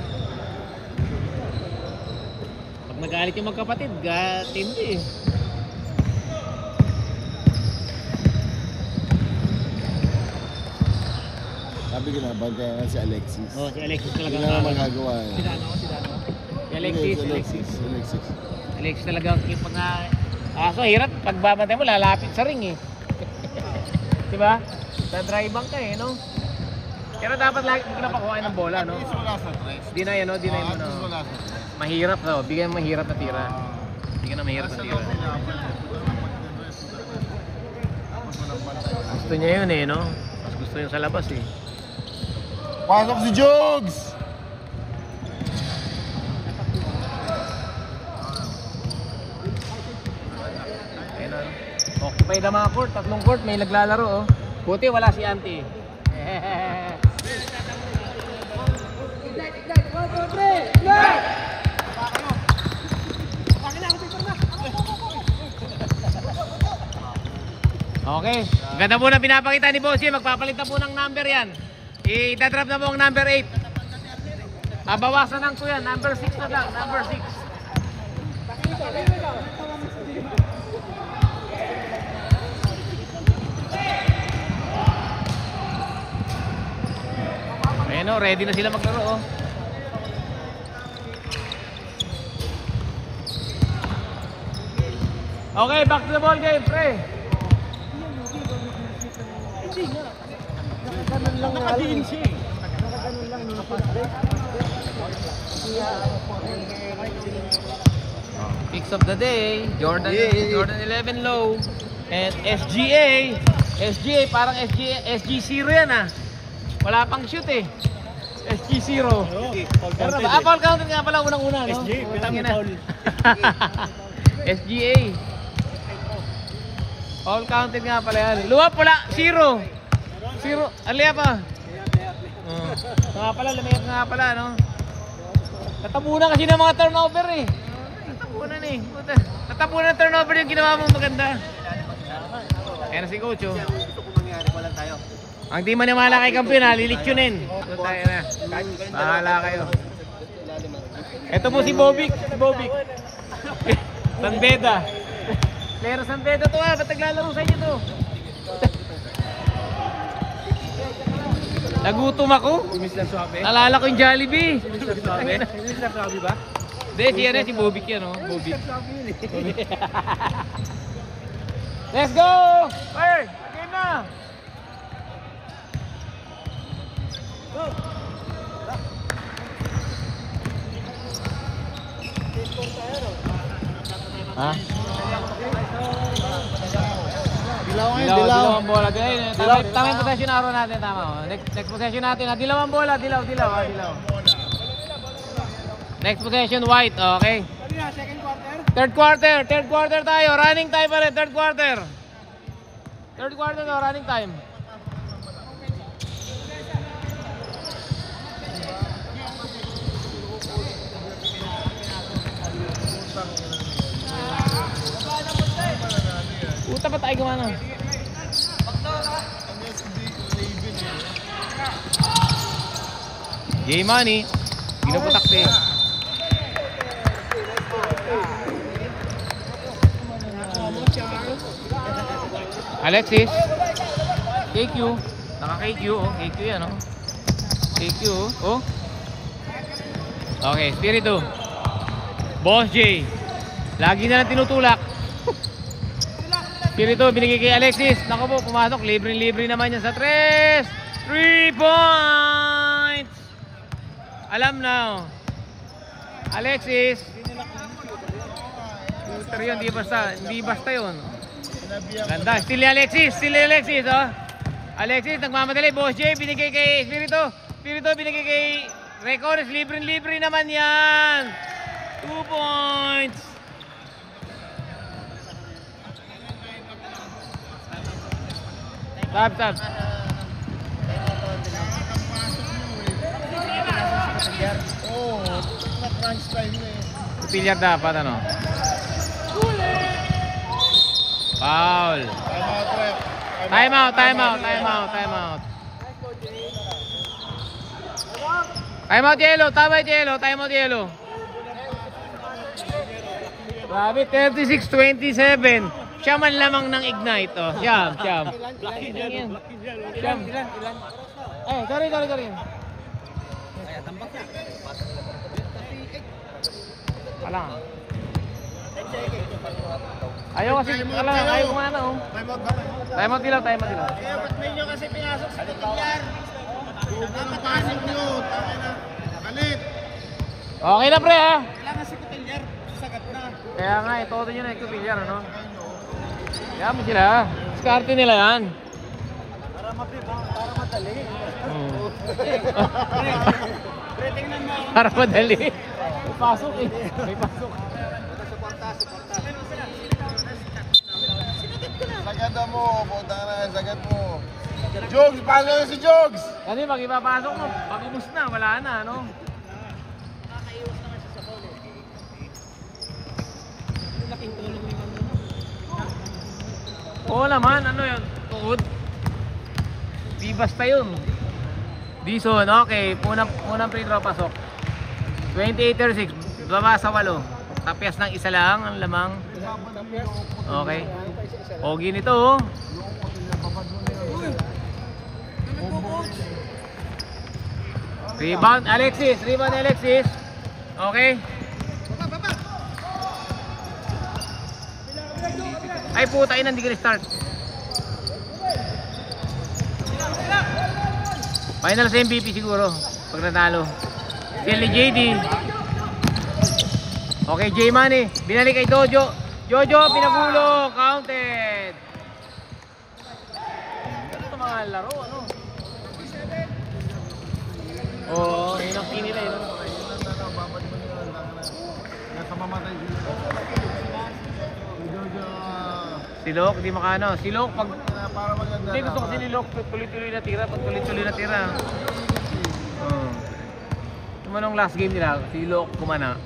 Pag nagalit yung magkapatid, tindi eh. Sabi ko na, bantayan si Alexis. Oh, si Alexis Hindi talaga. na magagawa eh. Si Alexis. Alexis. Alexis talaga yung pag so hirap, pag babantay mo, lalapit sa ring eh. Diba? Dadrive ka eh, no? Pero dapat lagi mo napakuhain ng bola, no? Wala sa tres. Di na yan, no? Di na yun, no? Wala sa tres. Mahirap, no? Bigyan mo mahirap na tira. Bigyan na mahirap na tira. Gusto niya yun eh, no? Mas gusto yun sa labas eh. Pasok si Jogs! Ayun, no? Occupy na mga court. Tatlong court, may naglalaro, oh. Buti wala si Auntie. Okay. Ganda po na pinapakita ni Boss J. Magpapalit na po ng number yan. Itadrop na po ang number 8. Bawasan lang po yan. Number 6 na lang. Number 6. Ayan o, ready na sila maglaro o. Okay, back to the ball game, pre. Nakadiin siya eh. Picks of the day, Jordan 11 low. And SGA. SGA, parang SG0 yan ah. Wala pang shoot eh. SG0. Foul counted nga pala unang-una, no? SGA, Tangina. foul. SGA. Foul counted nga pala yan. Luwap wala, 0. 0. Alia pa. Nga pala, lumayap nga pala, no? Natabunan kasi ng mga turnover eh. Natabunan eh. Natabunan ng turnover yung ginawa mong maganda. Ayan na si Coach, oh. Ang di maniwala kay kampiyon ha, lilitsyonin. Ito tayo na. Bahala kayo. Ito po si Bobik. Si Bobik. San Beda. Lero San Beda to ha. Ba't naglalaro sa inyo to? Nagutom ako. Nalala ko yung Jollibee. Mr. Sabi ba? Hindi, siya na si Bobik yan oh. Bobik. Let's go! Hey! Game na! Ha? Dilaw ngayon, Dilaw dilaw. ang bola. Tama yung possession na araw natin. Tama. Next possession natin. Dilaw ang bola. Dilaw. Next possession, white. Okay. Third quarter tayo. Running time pa rin. Third quarter to. Running time. Puta pa tayo gumana. J-Money. Ginuputakti. Alexis. KQ. Naka-KQ oh. KQ yan oh. KQ oh. Okay, Spirito. Boss J. Lagi na lang tinutulak. Spirito, binigay kay Alexis. Naku po, pumasok. Libre-libre naman yan sa 3. 3 points! Alam na oh. Alexis. Shooter yun, hindi basta yun. Ganda, still ni Alexis oh. Alexis, nagmamadali. Boss J, binigay kay Spirito. Spirito, binigay kay Recones. Libre-libre naman yan. 2 points. Tap. Oo, na-crunch time na eh. Pilyar dapat ano. Foul. Time out. Time out Yellow. Tama Yellow. Time out Yellow. Grabe, 36-27. Siya man lamang ng Ignite oh. Siyam. Eh, sorry. Alang. Ayaw kasi, ayaw kumana oh. Time out dilaw. Kaya ba't may nyo kasi pinasok sa Tilyar? Napasok nyo, tangin na. Kalit. Okay na pre ha. Kailangan si Tilyar, sagat na. Kaya nga, ito din yun na ikupilyar ano. Kaya mo sila. Diskarte nila yan. Para madali. Pre, tingnan mo. Para madali. May pasok eh. May pasok. Sagad mo, puta na, sagad mo. Jogs, paano na si Jogs? Kasi pag ipapasok mo, pag-ubos na, wala na ano. Oo naman, ano yun? Tuhod. Di basta yun. Dison, okay. Unang free throw pasok. 28-36. Baba sa 8. Tapyas ng isa lang ang lamang. Okay. Pogi nito oh. Rebound Alexis. Rebound Alexis. Okay. Ay puta, hindi ka start. Final sa MVP siguro pag natalo. Still ni JD. Okay, J-Money. Binalik kay Jojo. Jojo, pinagulo. Counted. Ano ito mga laro? Ano? Oo, yun ang pinila yun. Nasa mamatay dito. Si Lok, di makano. Si Lok, pag... Para maganda. Hindi, gusto ko si Lok. Tuloy-tuloy na tira. Pag tuloy-tuloy na tira. Tumanong last game nila, si Lok kumana.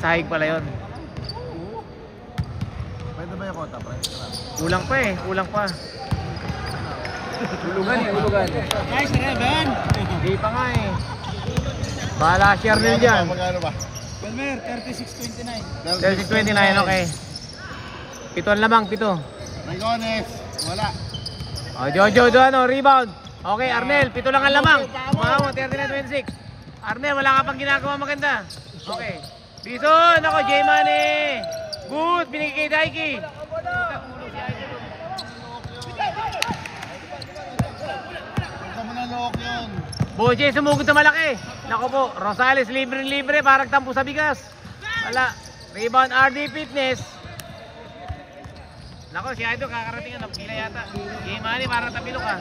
Sahig pala yun. Pwede ba yung kota, pre? Kulang pa eh, kulang pa. Hulugan. Nice, Reven. Hindi pa nga eh. Bahala share nyo dyan. Magkano ba? Belmer, 36-29. 36-29, okay. Pito ang lamang, pito. Rigones, wala. Jojo, ano, rebound. Okay, Arnel, pito lang ang lamang. Wow, 39-26. Arnel, wala ka pang ginagawa maganda. Okay. Bison, ako, J-Money. Good, binigay kay Daiki. Punta mo na look yun. Boje, sumugod sa malaki. Nako po, Rosales, libre-libre, parang tampo sa bigas. Wala. Rebound, RD Fitness. Nako, si Aido, kakarating ang pila yata. J-Money, parang tapilo ka.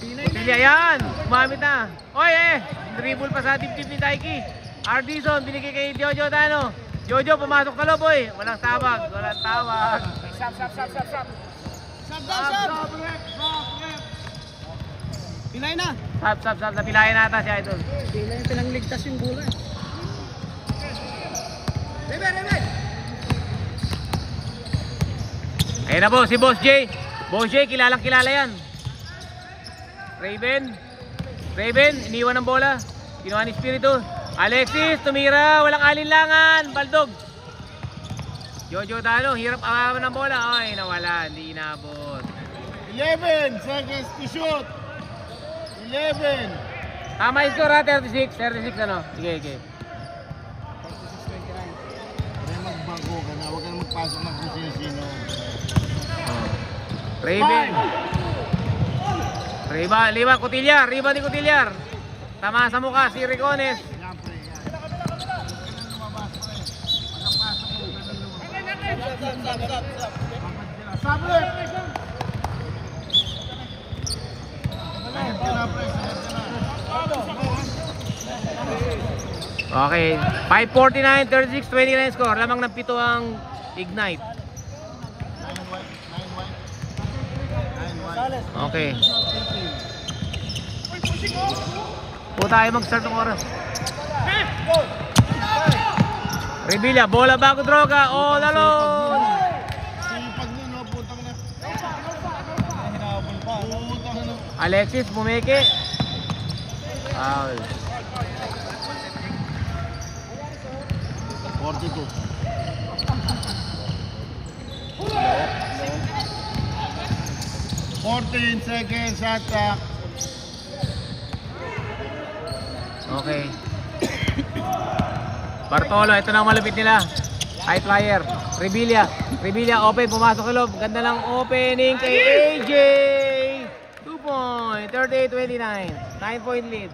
Pili, ayan. Gumamit na. Oy, dribble pa sa dibdib ni Daiki. Ardison, binigay kay Jojo Dano. Jojo, pumasok ka lo, boy. Walang tawag. Sap. Pilay na. Sap. Napilayan nata si Idol. Pilay na pinangligtas yung bola. Rebe. Ayun na po, si Boss J. Boss J, kilalang kilala yan. Raven, iniwan ng bola. Kinuha ni Espiritu. Alexis, tumira, walang alinlangan. Baldog. Jojo Dano, hirap awaman ng bola. Ay, nawala, hindi inabot. 11 seconds to shoot. 11. Tama yung score ha, 36 ano. Sige. Kaya magbago ka na, huwag ka na magpasok ng kung sino-sino. Raven. Riba, Cotillar. Riba ni Cotillar. Tama sa mukha si Ricones. Sablet! Okay, 5:49, 36, 29 score. Lamang ng 7 ang Ignite. 9 white. Okay. Po tayo mag-start ng oras. Revilla, bola bago droga. All alone. Sipag nun, no? Putang na. Hinabol pa. Putang na. Alexis, bumeke. Foul. 42. Fourteen seconds shot clock. Okay. Bartolo, ito na ang malupit nila. High flyer. Revilla, open, pumasok sa loob. Ganda lang opening kay AJ. 2 point, 38-29. 9-point lead.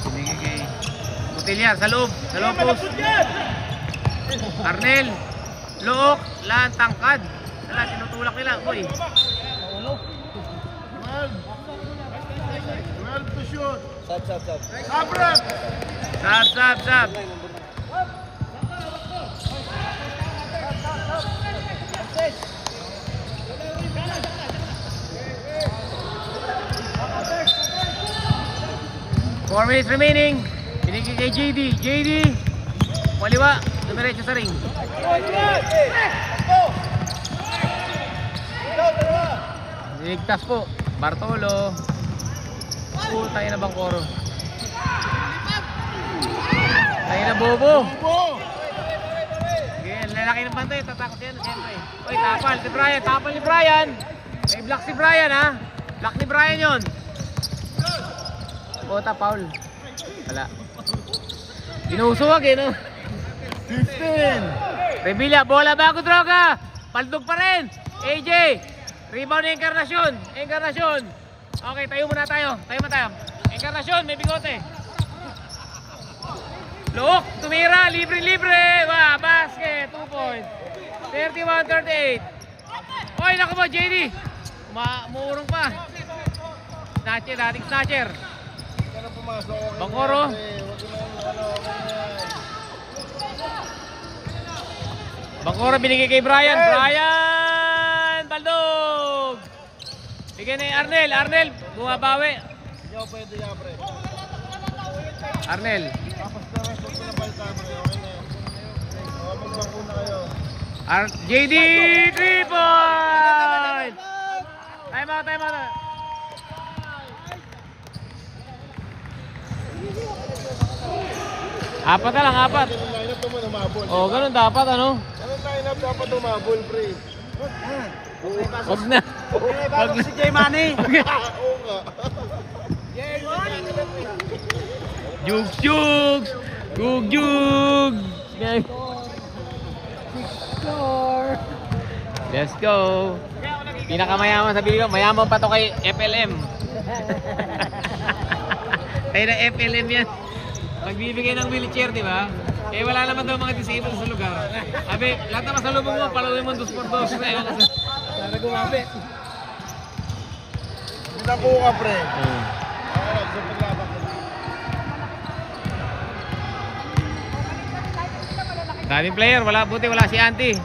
Bumigay kay Cotillar, sa loob post. Arnel, Look, tangkad. Wala, tinutulak nila. Uy. 12 to shoot. Sabret! Sab. 4 minutes remaining. Binigay kay JD. JD. Kaliwa. Dumiretso sa ring. Niligtas po. Bartolo. Tayo na Bangkoro. Tayo na Bobo. Sige, lalaki ng bantay. Tatakot yan, siyempre. Uy, tapal si Brian. Tapal ni Brian. May block si Brian, ha? Block ni Brian yun. Bota, foul. Wala. Inusuwag eh, no? 15. Revilla, bola bago droga. Paldog pa rin. AJ. Rebound ni Encarnacion. Encarnacion. Okay, tayo muna tayo. Tayo muna tayo. Encarnacion, may bigote. Look, tumira. Libre-libre. Wah, basket. 2 points. 31-38. Oy, naku mo, JD. Muurong pa. Snatcher, dating snatcher. Bangkoro. Bangkoro binigay kay Brian. Brian! Baldog! Bigyan ni Arnel. Arnel, bumabawi. Yo, pwede ya, pre. Arnel. Tapos na rest of na balta, pre. Okay na yun. Magbangko na kayo. JD 3 points! Time out, time out. Apat na lang, apat. Ganun lineup naman umabol. Oh, ganun dapat, ano? Ganun lineup dapat umabol, pre. Wag na. Wag na. Si Jay Manny. Oo nga. Jugs, jugs! Gug, jug! Let's go! Pinakamayaman sa video, mayaman pa to kay FLM. Tayo na FLM yan. Magbibigay ng wheelchair, di ba? Eh wala naman daw mga disabled sa lugar. Abi, lahat na masalubong mo, palawin mo 2x2. Para gumamit. Pinako ka, pre. Okay, super labak. Daming player, wala buti, wala si Auntie.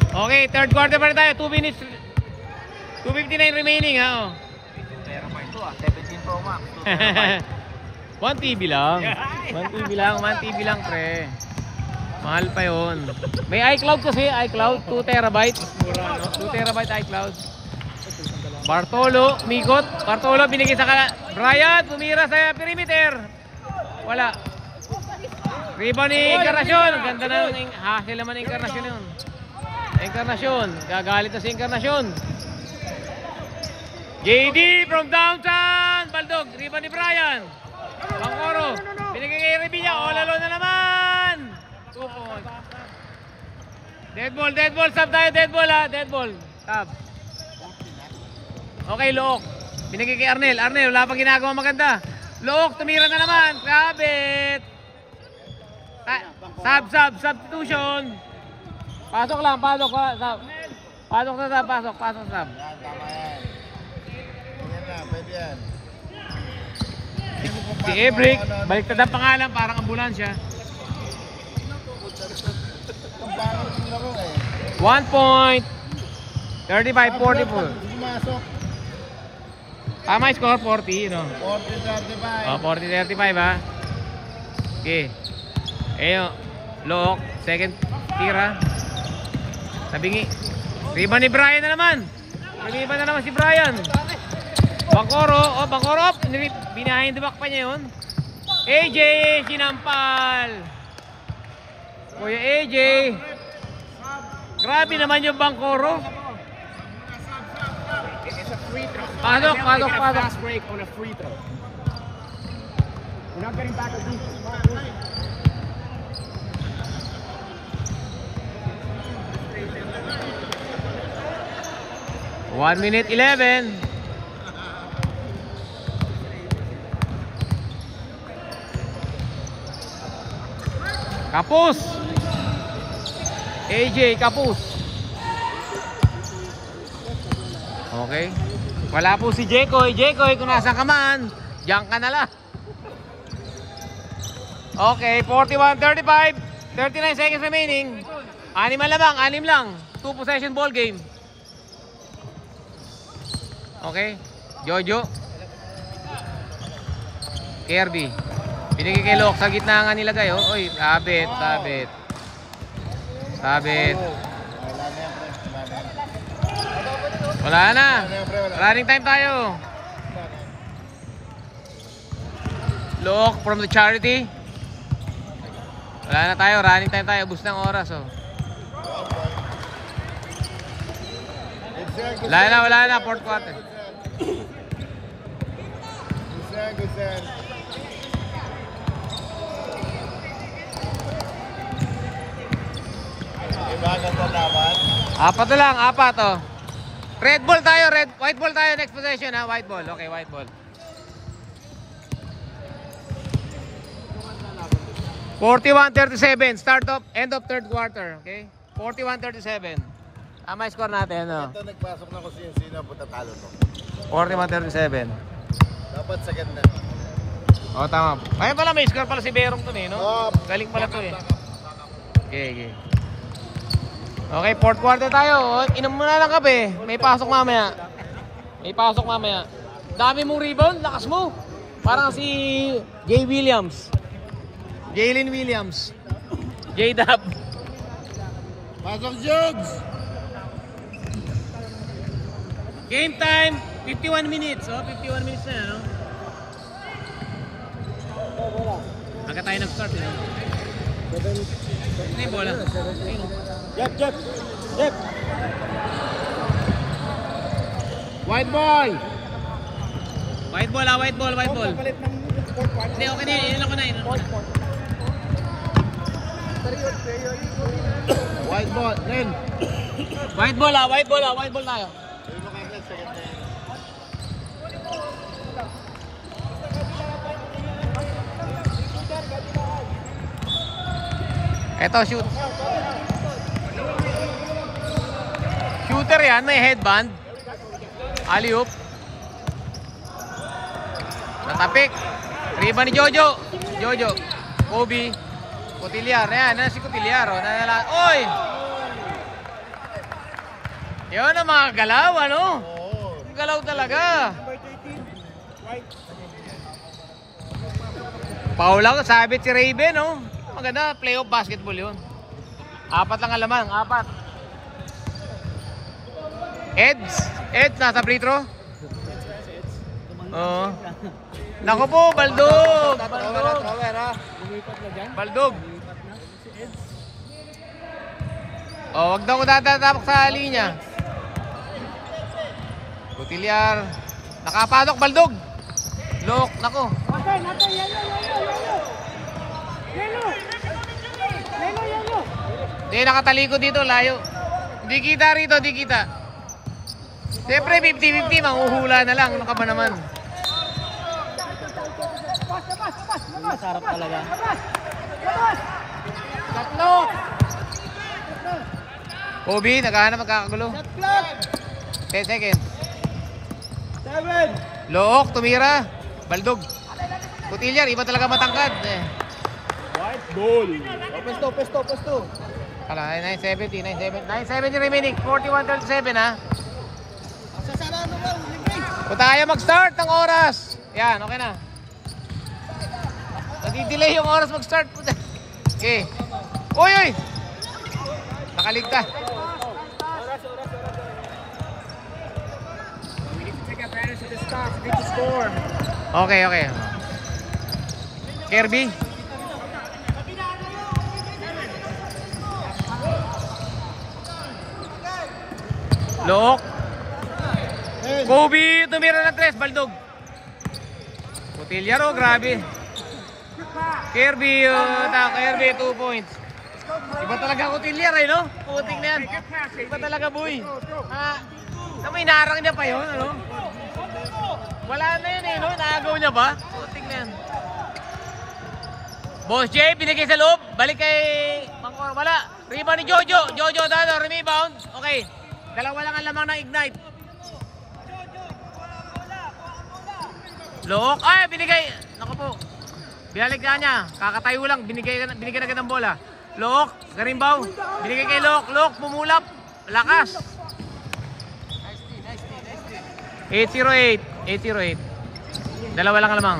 Okay, third quarter pa rin tayo, 2 minutes. 2:59 remaining, ha? Oh. 17 Pro Max. 1 TV lang. 1 TV lang, 1 TV lang, pre. Mahal pa yun. May iCloud kasi, iCloud, 2 terabyte. 2 terabyte iCloud. Bartolo, Mikot. Bartolo, binigay sa Brian, tumira sa perimeter. Wala. Rebound ni Encarnacion. Ganda na ng hassle naman ng Encarnacion yun. Encarnacion. Gagalit na si Encarnacion. JD from downtown. Baldog. Rebound ni Brian. Bangkoro. Binigay kay Revilla. All alone na naman. 2 points. Dead ball, dead ball. Sub tayo, dead ball, ha. Dead ball. Sub. Okay, Look. Binigay kay Arnel. Arnel, wala pang ginagawa maganda. Look, tumira na naman. Kabit. Substitution. Pasok lang, pasok. Sub. Pasok na sub, pasok sub. Yan, tama yan. Yan na, pwede yan. Si Ebrick, baliktad ang pangalan, parang ambulansya. Ang pangit yung laro eh. 1 point. 35-44. Pumasok. Tama yung score, 40, you know. 40-35. Oh, 40-35, ha. Okay. Eyo, Look, second tira. Sabingi. Rebound ni Brian na naman. Rebound na naman si Brian. Bangkoro, oh, Bangkoro. Behind the back pa niya yun. AJ, sinampal. Kuya AJ. Grabe naman yung Bangkoro. Pasok. Fast break on a free throw. We're not getting back a defense. 1 minute 11. Kapus. AJ Kapus. Okay. Wala po si Jekoy. Jekoy, kung nasa ka man, diyan ka na lang. Okay, 41-35. 39 seconds remaining. Anim lang. 2 possession ball game. Okay, Jojo. Kirby. Binigay kay Lok. Sa gitna nga nilagay. Oh. Oy, sabit, sabit. Sabit. Wala na. Running time tayo. Lok from the charity. Wala na tayo. Running time tayo. Ubus ng oras. Oh. Wala na. Fourth quarter. Good set. Ibagat na laban. Apat na lang. Apat oh. Red ball tayo. White ball tayo next possession ha. White ball. Okay, white ball. 41-37. Start of end of third quarter. Okay? 41-37. Tama yung score natin. No? Ito nagpasok na ko sino po tatalo to. 41-37. Dapat sa ganda. O, tama. Ayun pala, may score pala si Berong to eh, no? Oh, Galing pala to eh. Okay. Okay, fourth quarter tayo. Inom muna ng kape. May pasok mamaya. Dami mong rebound, lakas mo. Parang si Jalen Williams. J-Dub. Pasok Jugs! Game time, 51 minutes. Oh, 51 minutes na yan, no? Agad tayo nag-start, eh. Ano yung bola? Jep. White ball! White ball. Hindi, okay na yun. Ilan ko na. White ball, Ren. White ball tayo. Eto, shoot. Shooter yan, may headband. Alley-oop. Natapik. Riba ni Jojo. Kobe. Cotillar. Ayan, si Cotillar. Oh. Oy! Yun ang mga galaw, ano? Galaw talaga. Paul lang, sabit si Raven, no? Maganda, playoff basketball yun. Apat lang alamang, apat. Eds, nasa free throw? Oo. Naku po, Baldog! Baldog! Oh, wag daw ko tatapok sa linya. Cotillar. Nakapadok, Baldog! Look, naku. Yellow. Hindi, nakatalikod dito, layo. Di kita rito, di kita. Siyempre, 50-50, manghuhula na lang. Ano ka ba naman? Masarap talaga. Tatlo! Kobe, naghahanap magkakagulo. 10 seconds. 7. Look, tumira. Baldog. Cotillar, iba talaga matangkad. White ball. Pesto. Kala, 970 remaining. 41-37 ha. Kung tayo mag-start ng oras. Yan, okay na. Nadi-delay yung oras mag-start. Okay. Uy! Nakaligtas. Okay. Kirby. Look. Kobe, tumira ng 3, Baldog. Cotillar, oh, grabe. Kirby, 2 points. Iba talaga Cotillar, eh, no? Puting na yan. Iba talaga, boy. May narang niya pa yun, ano? Wala na yun, eh, no? Naagaw niya ba? Puting na yan. Boss J, binigay sa loob. Balik kay Mangkor. Wala. Rebound ni Jojo. Jojo, rebound. Okay. Dalawa lang ang lamang ng Ignite. Look. Ay, binigay. Naku po. Binalik na niya. Kakatayo lang. Binigay na agad ang bola. Look. Garimbaw. Binigay kay Look. Look. Pumulap. Lakas. 808. Dalawa lang ang lamang.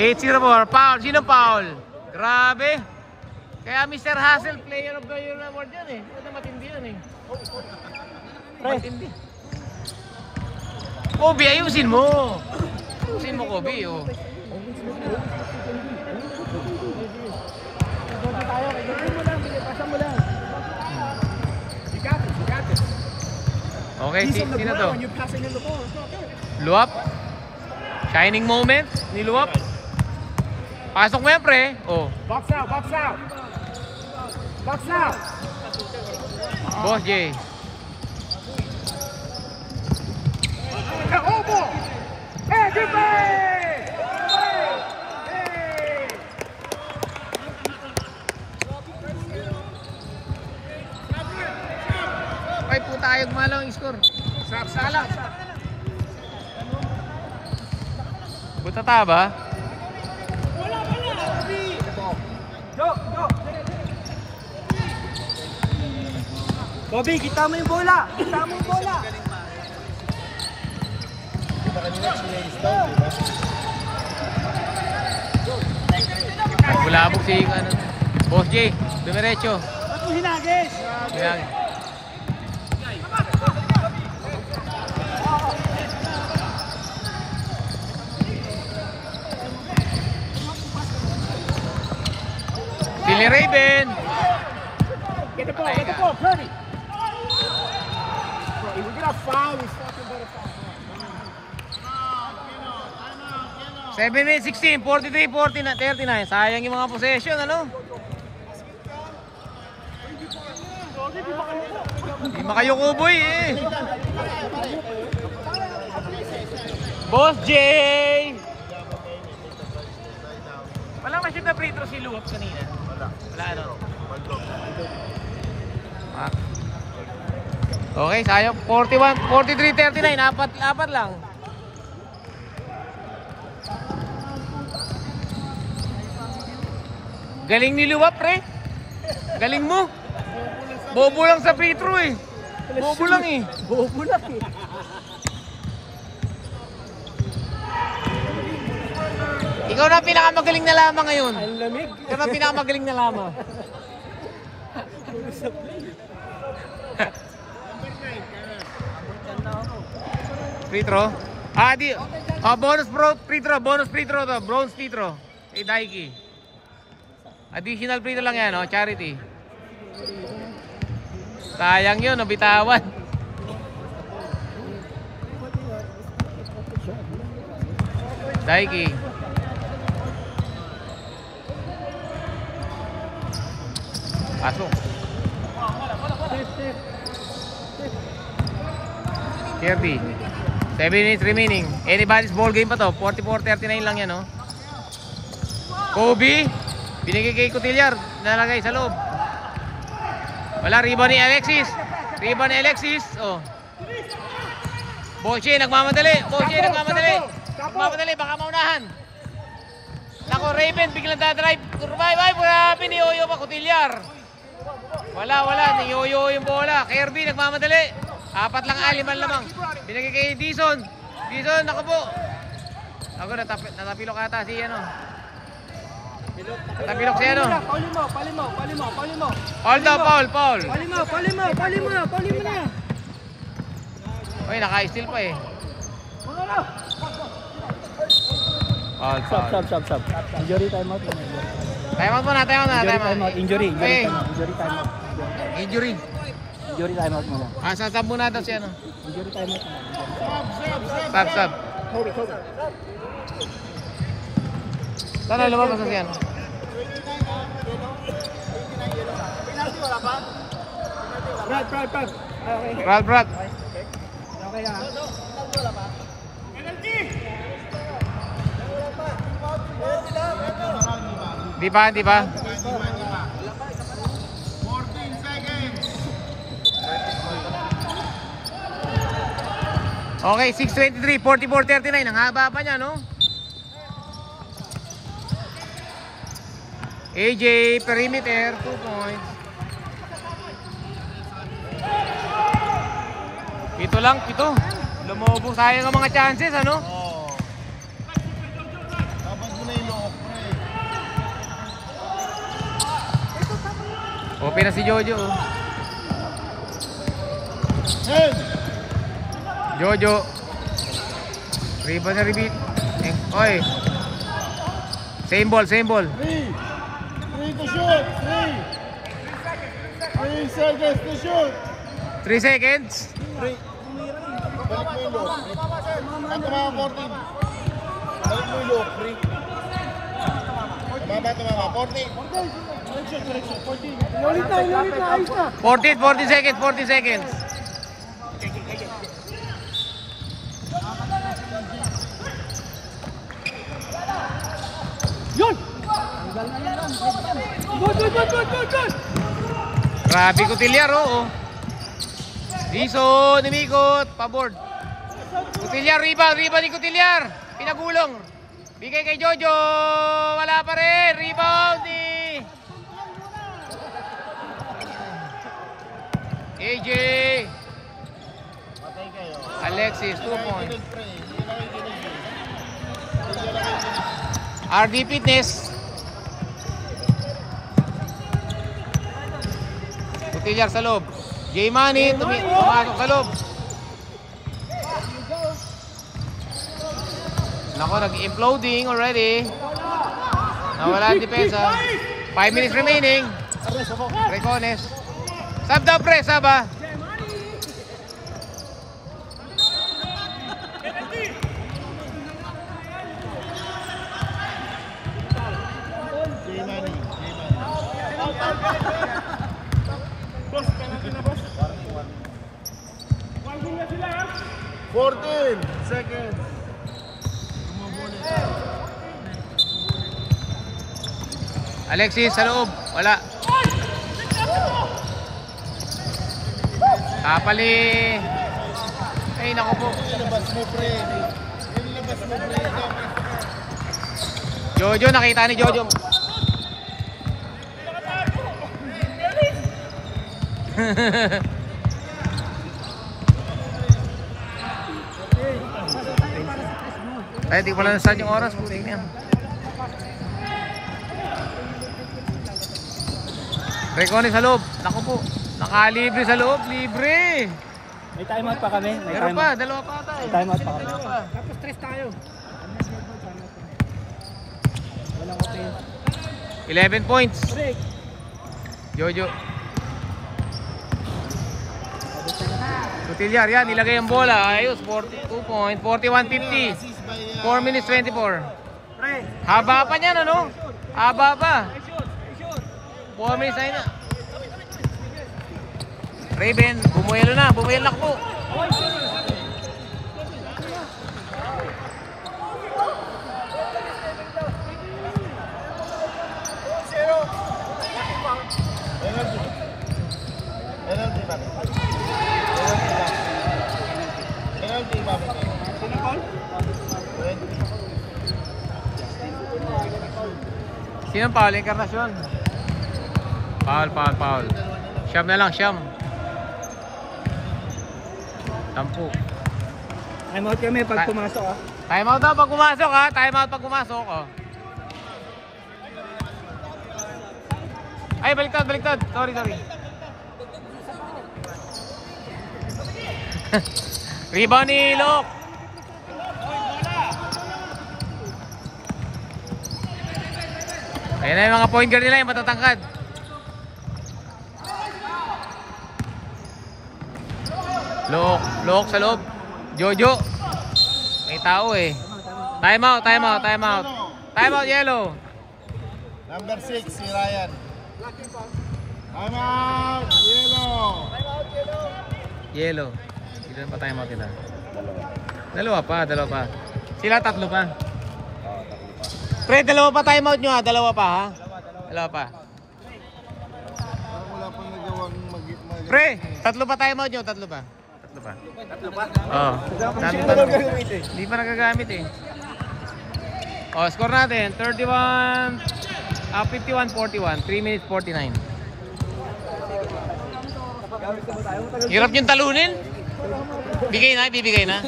8-0-4. Foul. Sino foul? Grabe. Kaya Mr. Hassel, player of the year award yan eh. Ito matindi yan eh. Matindi. Kobe, ayusin mo. Ayusin mo, Kobe. Oh. Okay, sino to? Luwap. Shining moment ni Luwap. Pasok mo yan, pre. Oh. Box out, box out. Box out. Boss J. Oh, ball. Hey, good play. Ay, puta, ayog malang score. Salang. Buta ta ba? Kobe, kita mo yung bola! Kita mo yung bola! Kita kanina chinace down, di ba? Bulabog si ano. Boss J, dumiretso. Ba't mo hinagis? Yan. Billy Raven. Get the ball, Purdy. Bro, if we get a foul, we fucking better foul. 7 minutes 16, 43, 40, 39. Sayang yung mga possession, ano? Hindi makayukuboy eh. Boss J! Walang ma-shoot na free throw si Luwap kanina. Wala ano? Ah. Okay, sayang. 41, 43, 39. Apat lang. Galing ni Luwap, pre. Galing mo. Bobo lang sa free throw eh. Bobo lang eh. Bobo lang eh. Ikaw na pinakamagaling na lama ngayon. Ang lamig. Ikaw na pinakamagaling na lama. Free throw? Ah, di. Oh, bonus free throw. Bonus free throw to. Bronze free throw. Kay Daiki. Additional free throw lang yan, oh. Charity. Sayang yun, nabitawan. Daiki. Pasok. Kirby. 7 minutes remaining. Anybody's ball game pa to. 44-39 lang yan, oh. Kobe. Binigay kay Cotillar. Nalagay sa loob. Wala, rebound ni Alexis. Rebound ni Alexis. Oh. Boche, nagmamadali. Boche, nagmamadali. Nagmamadali, baka maunahan. Nako, Raven, biglang dadrive. Survive, ay, grabe ni Yoyo pa, Cotillar. Wala, ni Yoyo yung bola. Kirby, nagmamadali. Apat lang, liman lamang. Binigay kay Dison. Dison, nakapo. Ako, natapilok ata si ano. Natapilok si ano. Pali mo. Paul daw, Paul. Pali mo na. Uy, naka-steal pa eh. Paul. Stop. Injury timeout. Timeout muna. Injury Okay. timeout. Injury. Injury timeout muna. Sasab muna daw si ano. Injury timeout muna. Sab. Kobe. Sana lumabas na si ano. Brad. Okay. Brad. Okay ah. Di pa. 14 seconds. Okay, 6:23, 44-39. Ang haba pa niya, no? AJ, perimeter, 2 points. Pito. Lumubog sayang ang mga chances, ano? Oo. Tapos mo na yung Open na si Jojo. Head! Jojo. Rebound na repeat. Oy. Same ball, same ball. 3 to shoot! 3 seconds to shoot! 3 seconds. 3. Balik mo yung look. Bato mga 14. Balik mo yung look. 3. Mga bato mga 14. Correction. 14. Inulit na. Ayos na. 40 seconds, 40 seconds. Yun! Good! Grabe Cotillar, oo. Dison, nimikot, paboard. Cotillar, rebound ni Cotillar. Pinagulong. Bigay kay Jojo. Wala pa rin. Rebound ni AJ. Patay kayo. Alexis, 2 points. Spray. RD Fitness. Cotillar sa loob. J-Money, pumasok sa loob. Nako, nag-imploding already. Nawala ang depensa. 5 minutes remaining. Recones. Sub daw pre, sub ah. J-Money. 14 seconds. Alexis sa loob. Wala. Kapali. Ay, naku po. Ilabas mo, pre. Ilabas mo, pre. Jojo, nakita ni Jojo. Ay, di pala na-start yung oras. Puting yan. Recones sa loob. Naku po. Nakalibre sa loob. Libre. May timeout pa kami. Meron pa. Dalawa pa ata. May timeout pa kami. Dalawa pa. Tapos stress tayo. 11 points. Break. Jojo. Cotillar yan. Nilagay ang bola. Ayos. 42 points. 41-50. 4 minutes 24. Haba pa niyan, ano? Haba pa. 4 minutes na. Raven, bumuelo na po. Sino ang Paul? Encarnacion. Paul. Siyam na lang, siyam. 10. Timeout kami pag pumasok ah. Time out daw pag pumasok ha. Time out pag pumasok. Oh. Ay, baliktad. Sorry. Rebound ni Lok. Ayan na yung mga point guard nila, yung matatangkad. Lok sa loob. Jojo. May tao eh. Time out. Time out, yellow. Number 6, si Ryan. Time out, Yellow. Ilan pa time out nila? Dalawa pa. Sila 3 pa. Pre, 2 pa time out nyo ha. 2 pa ha. 2 pa. Parang wala pang nagawang Pre, 3 pa time out nyo. 3 pa. Oo. Hindi pa nagagamit eh. O, score natin. 51-41. 3 minutes 49. Hirap yung talunin. Bibigay na.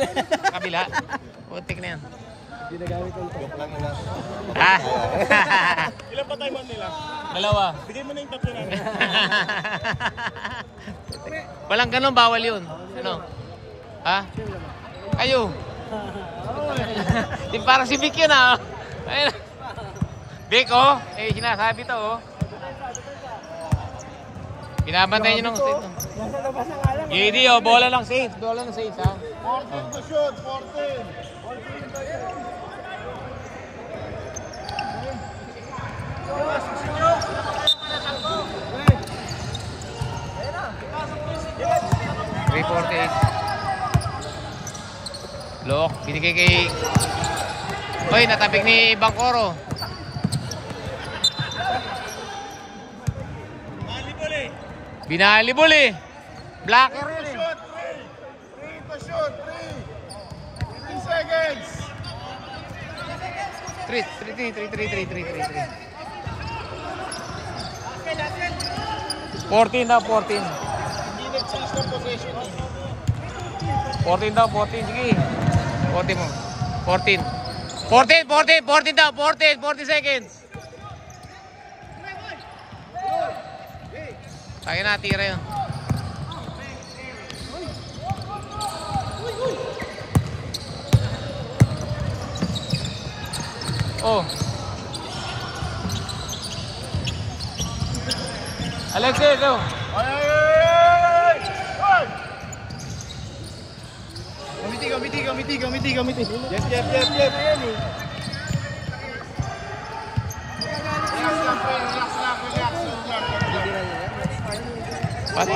Kabila. Putik na yan. Joke lang nila. Ah. Ilan pa timeout nila? Dalawa. Bigay mo na yung tatlo namin. Walang ganun, bawal yun. Ano? Ha? Kayo. Di parang si Vic yun ah. Ayun. Vic oh. Eh, sinasabi to oh. Binabantay nyo ng state. JD oh, bola lang safe. Bola lang safe ha. 14 to shoot, 14. Look, binigay kay... Hoy, natabig ni Bangkoro. Binalibol eh. Blacker yun eh. Shoot, 3 to shoot, 3 seconds. 14 daw, 14. Hindi nag-change ng possession eh. 14 daw, 14. Sige. 14 mo. 14. 14 daw, 14 seconds. Kaya na, tira yun. Oh. Alexei, go. Gamiti. Yep. Relax lang. Pati.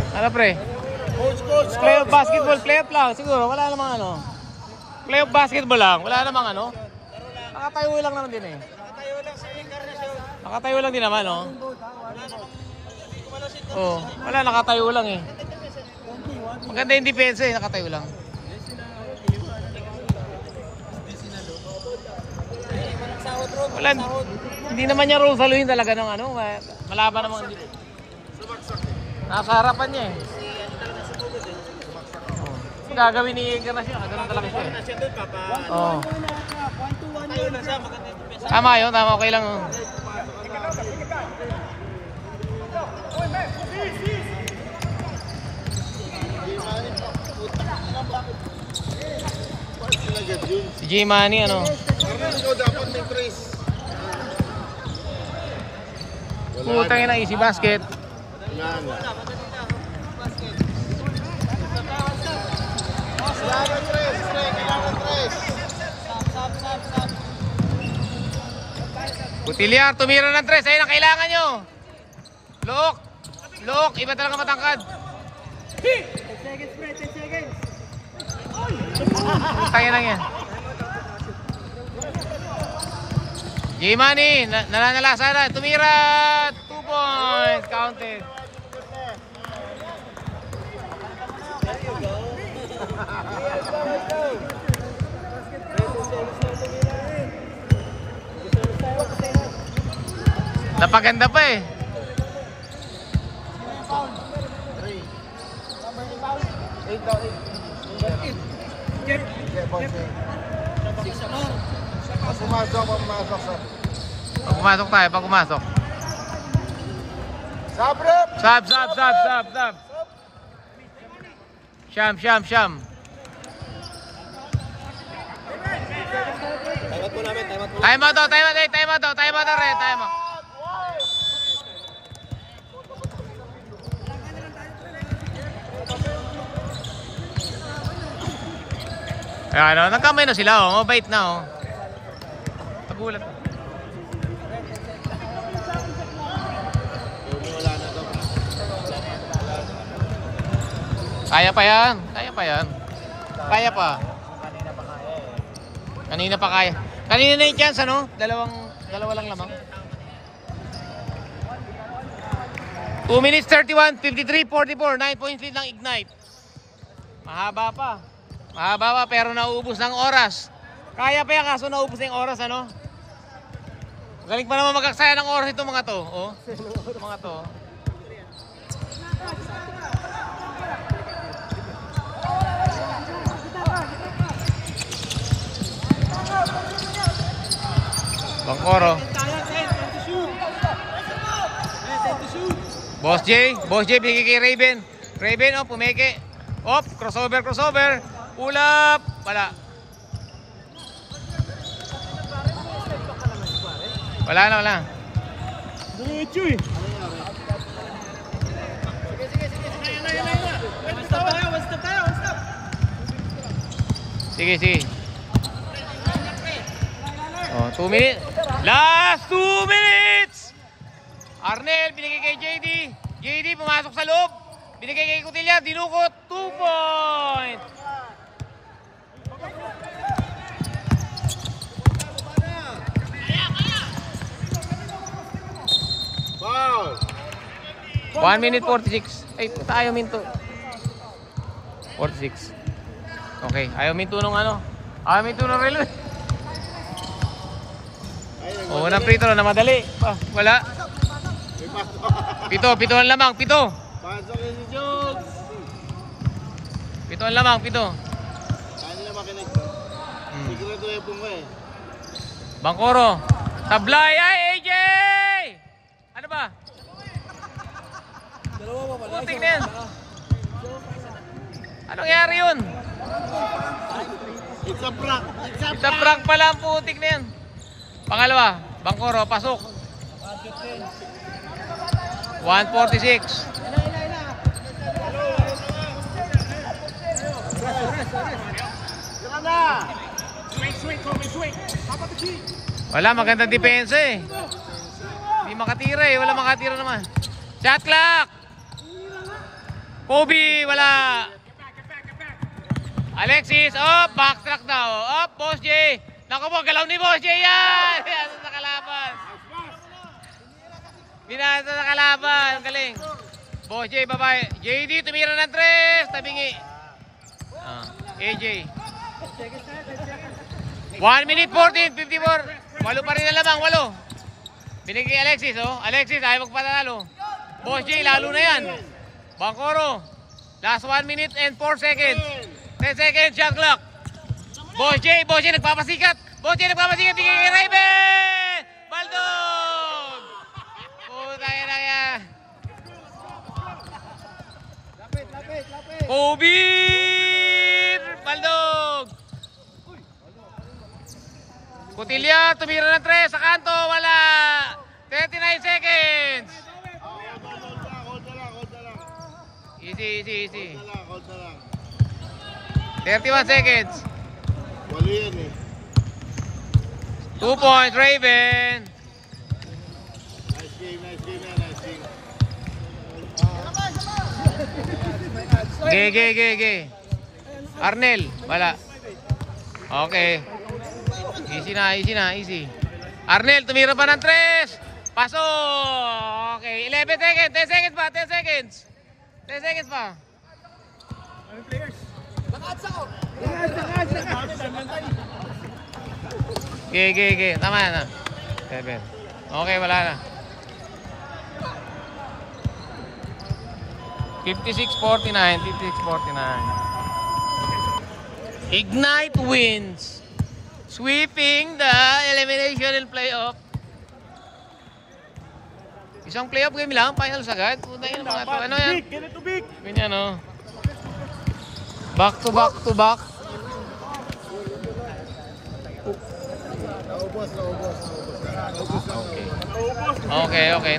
Ano pre? Coach. Playoff basketball, playoff lang. Siguro, wala namang ano. Playoff basketball lang, wala namang ano. Nakatayo lang naman din eh. Nakatayo lang din naman, oh. Oh, wala, nakatayo lang eh. Maganda yung depensa eh, nakatayo lang. Wala, hindi naman niya rusaluhin talaga ng ano, malaban naman. Nasa harapan niya eh. Oh. Gagawin ni Encarnacion, ganun talaga siya eh. Oh. Tama yun, tama, okay lang. Oh. Si J-Money ano? Ikaw dapat may trace. Putang ina, easy basket. Yan. Kailangan trace. Butilyar, tumira ng 3. Ayun ang kailangan nyo. Look, iba talaga matangkad. 10 seconds, pre, 10 seconds. Kaya lang yan. J-Money, nananalasa na. Tumira, 2 points, counted. Napaganda pa eh. Pumasok sir. Pag pumasok. Sabrep! Sab. Syam. Time out daw. Ano, nagkamay na sila oh, mabait na oh. Nagulat. Kaya pa yan. Kaya pa. Kanina pa kaya. Kanina na yung chance ano? Dalawa lang lamang. 2 minutes 31, 53, 44. 9 points lead ng Ignite. Mahaba pa pero nauubos ng oras. Kaya pa yan kaso nauubos na yung oras ano? Galing pa naman magaksaya ng oras itong mga to. Oh. Mga to. Bangkoro. Boss J, binigay kay Raven. Raven, oh, pumeke. Op, crossover. Pull up. Wala. Wala. Diretso eh. Sige. Oh, 2 minutes. Last 2 minutes! Arnel, binigay kay JD. JD, pumasok sa loob. Binigay kay Cotilla, dinukot. 2 points. Foul! 1 minute 46. Ay, tayo minto. 46. Okay, ayaw minto nung ano. Ayaw minto nung relo. Oh, unang free throw na madali. Wala. Pito ang lamang. Pasok yun si Jones. 7 ang lamang. Kaya nila makinig. Sigurado yung bunga eh. Bangkoro. Tablay. Ay, AJ! Ano ba? Putik na yan. Anong nangyari yun? It's a prank. It's a prank pala ang putik na yan. Pangalawa, Bangkoro, pasok. 146. Wala, magandang depensa eh. Hindi makatira eh, wala makatira naman. Shot clock! Kobe, wala. Alexis, up, backtrack daw. Up, Boss J. Naku po, galaw ni Boss J yan! Binasa sa kalaban. Binasa sa kalaban. Galing. Boss J, babae. JD, tumira ng 3. Tabingi. AJ. 1 minute 14, 54. 8 pa rin na lamang, 8. Binigay Alexis, oh. Alexis, ayaw magpatatalo. Boss J, lalo na yan. Bangkoro. Last 1 minute and 4 seconds. 10 seconds, shot clock. Boss J, nagpapasikat. Bigay kay Raven! Baldog! Puta yan na yan. Lapit. Kobe! Baldog! Cotilla, tumira ng 3 sa kanto, wala. 39 seconds. Hold na lang. Easy. Hold na lang. 31 seconds. Walo yan eh. 2 points, Raven. Nice game. Ge. Arnel, wala. Okay. Easy. Arnel, tumira pa ng 3. Paso. Okay, 11 seconds. 10 seconds pa. 10 seconds pa. Ge. Tama na. 7. Okay, wala na. 56-49. Ignite wins. Sweeping the elimination and playoff. Isang playoff game lang, finals agad. Puta yun mga to. Ano yan? Get it to big. Ganyan o. Back to back. Naubos. Okay.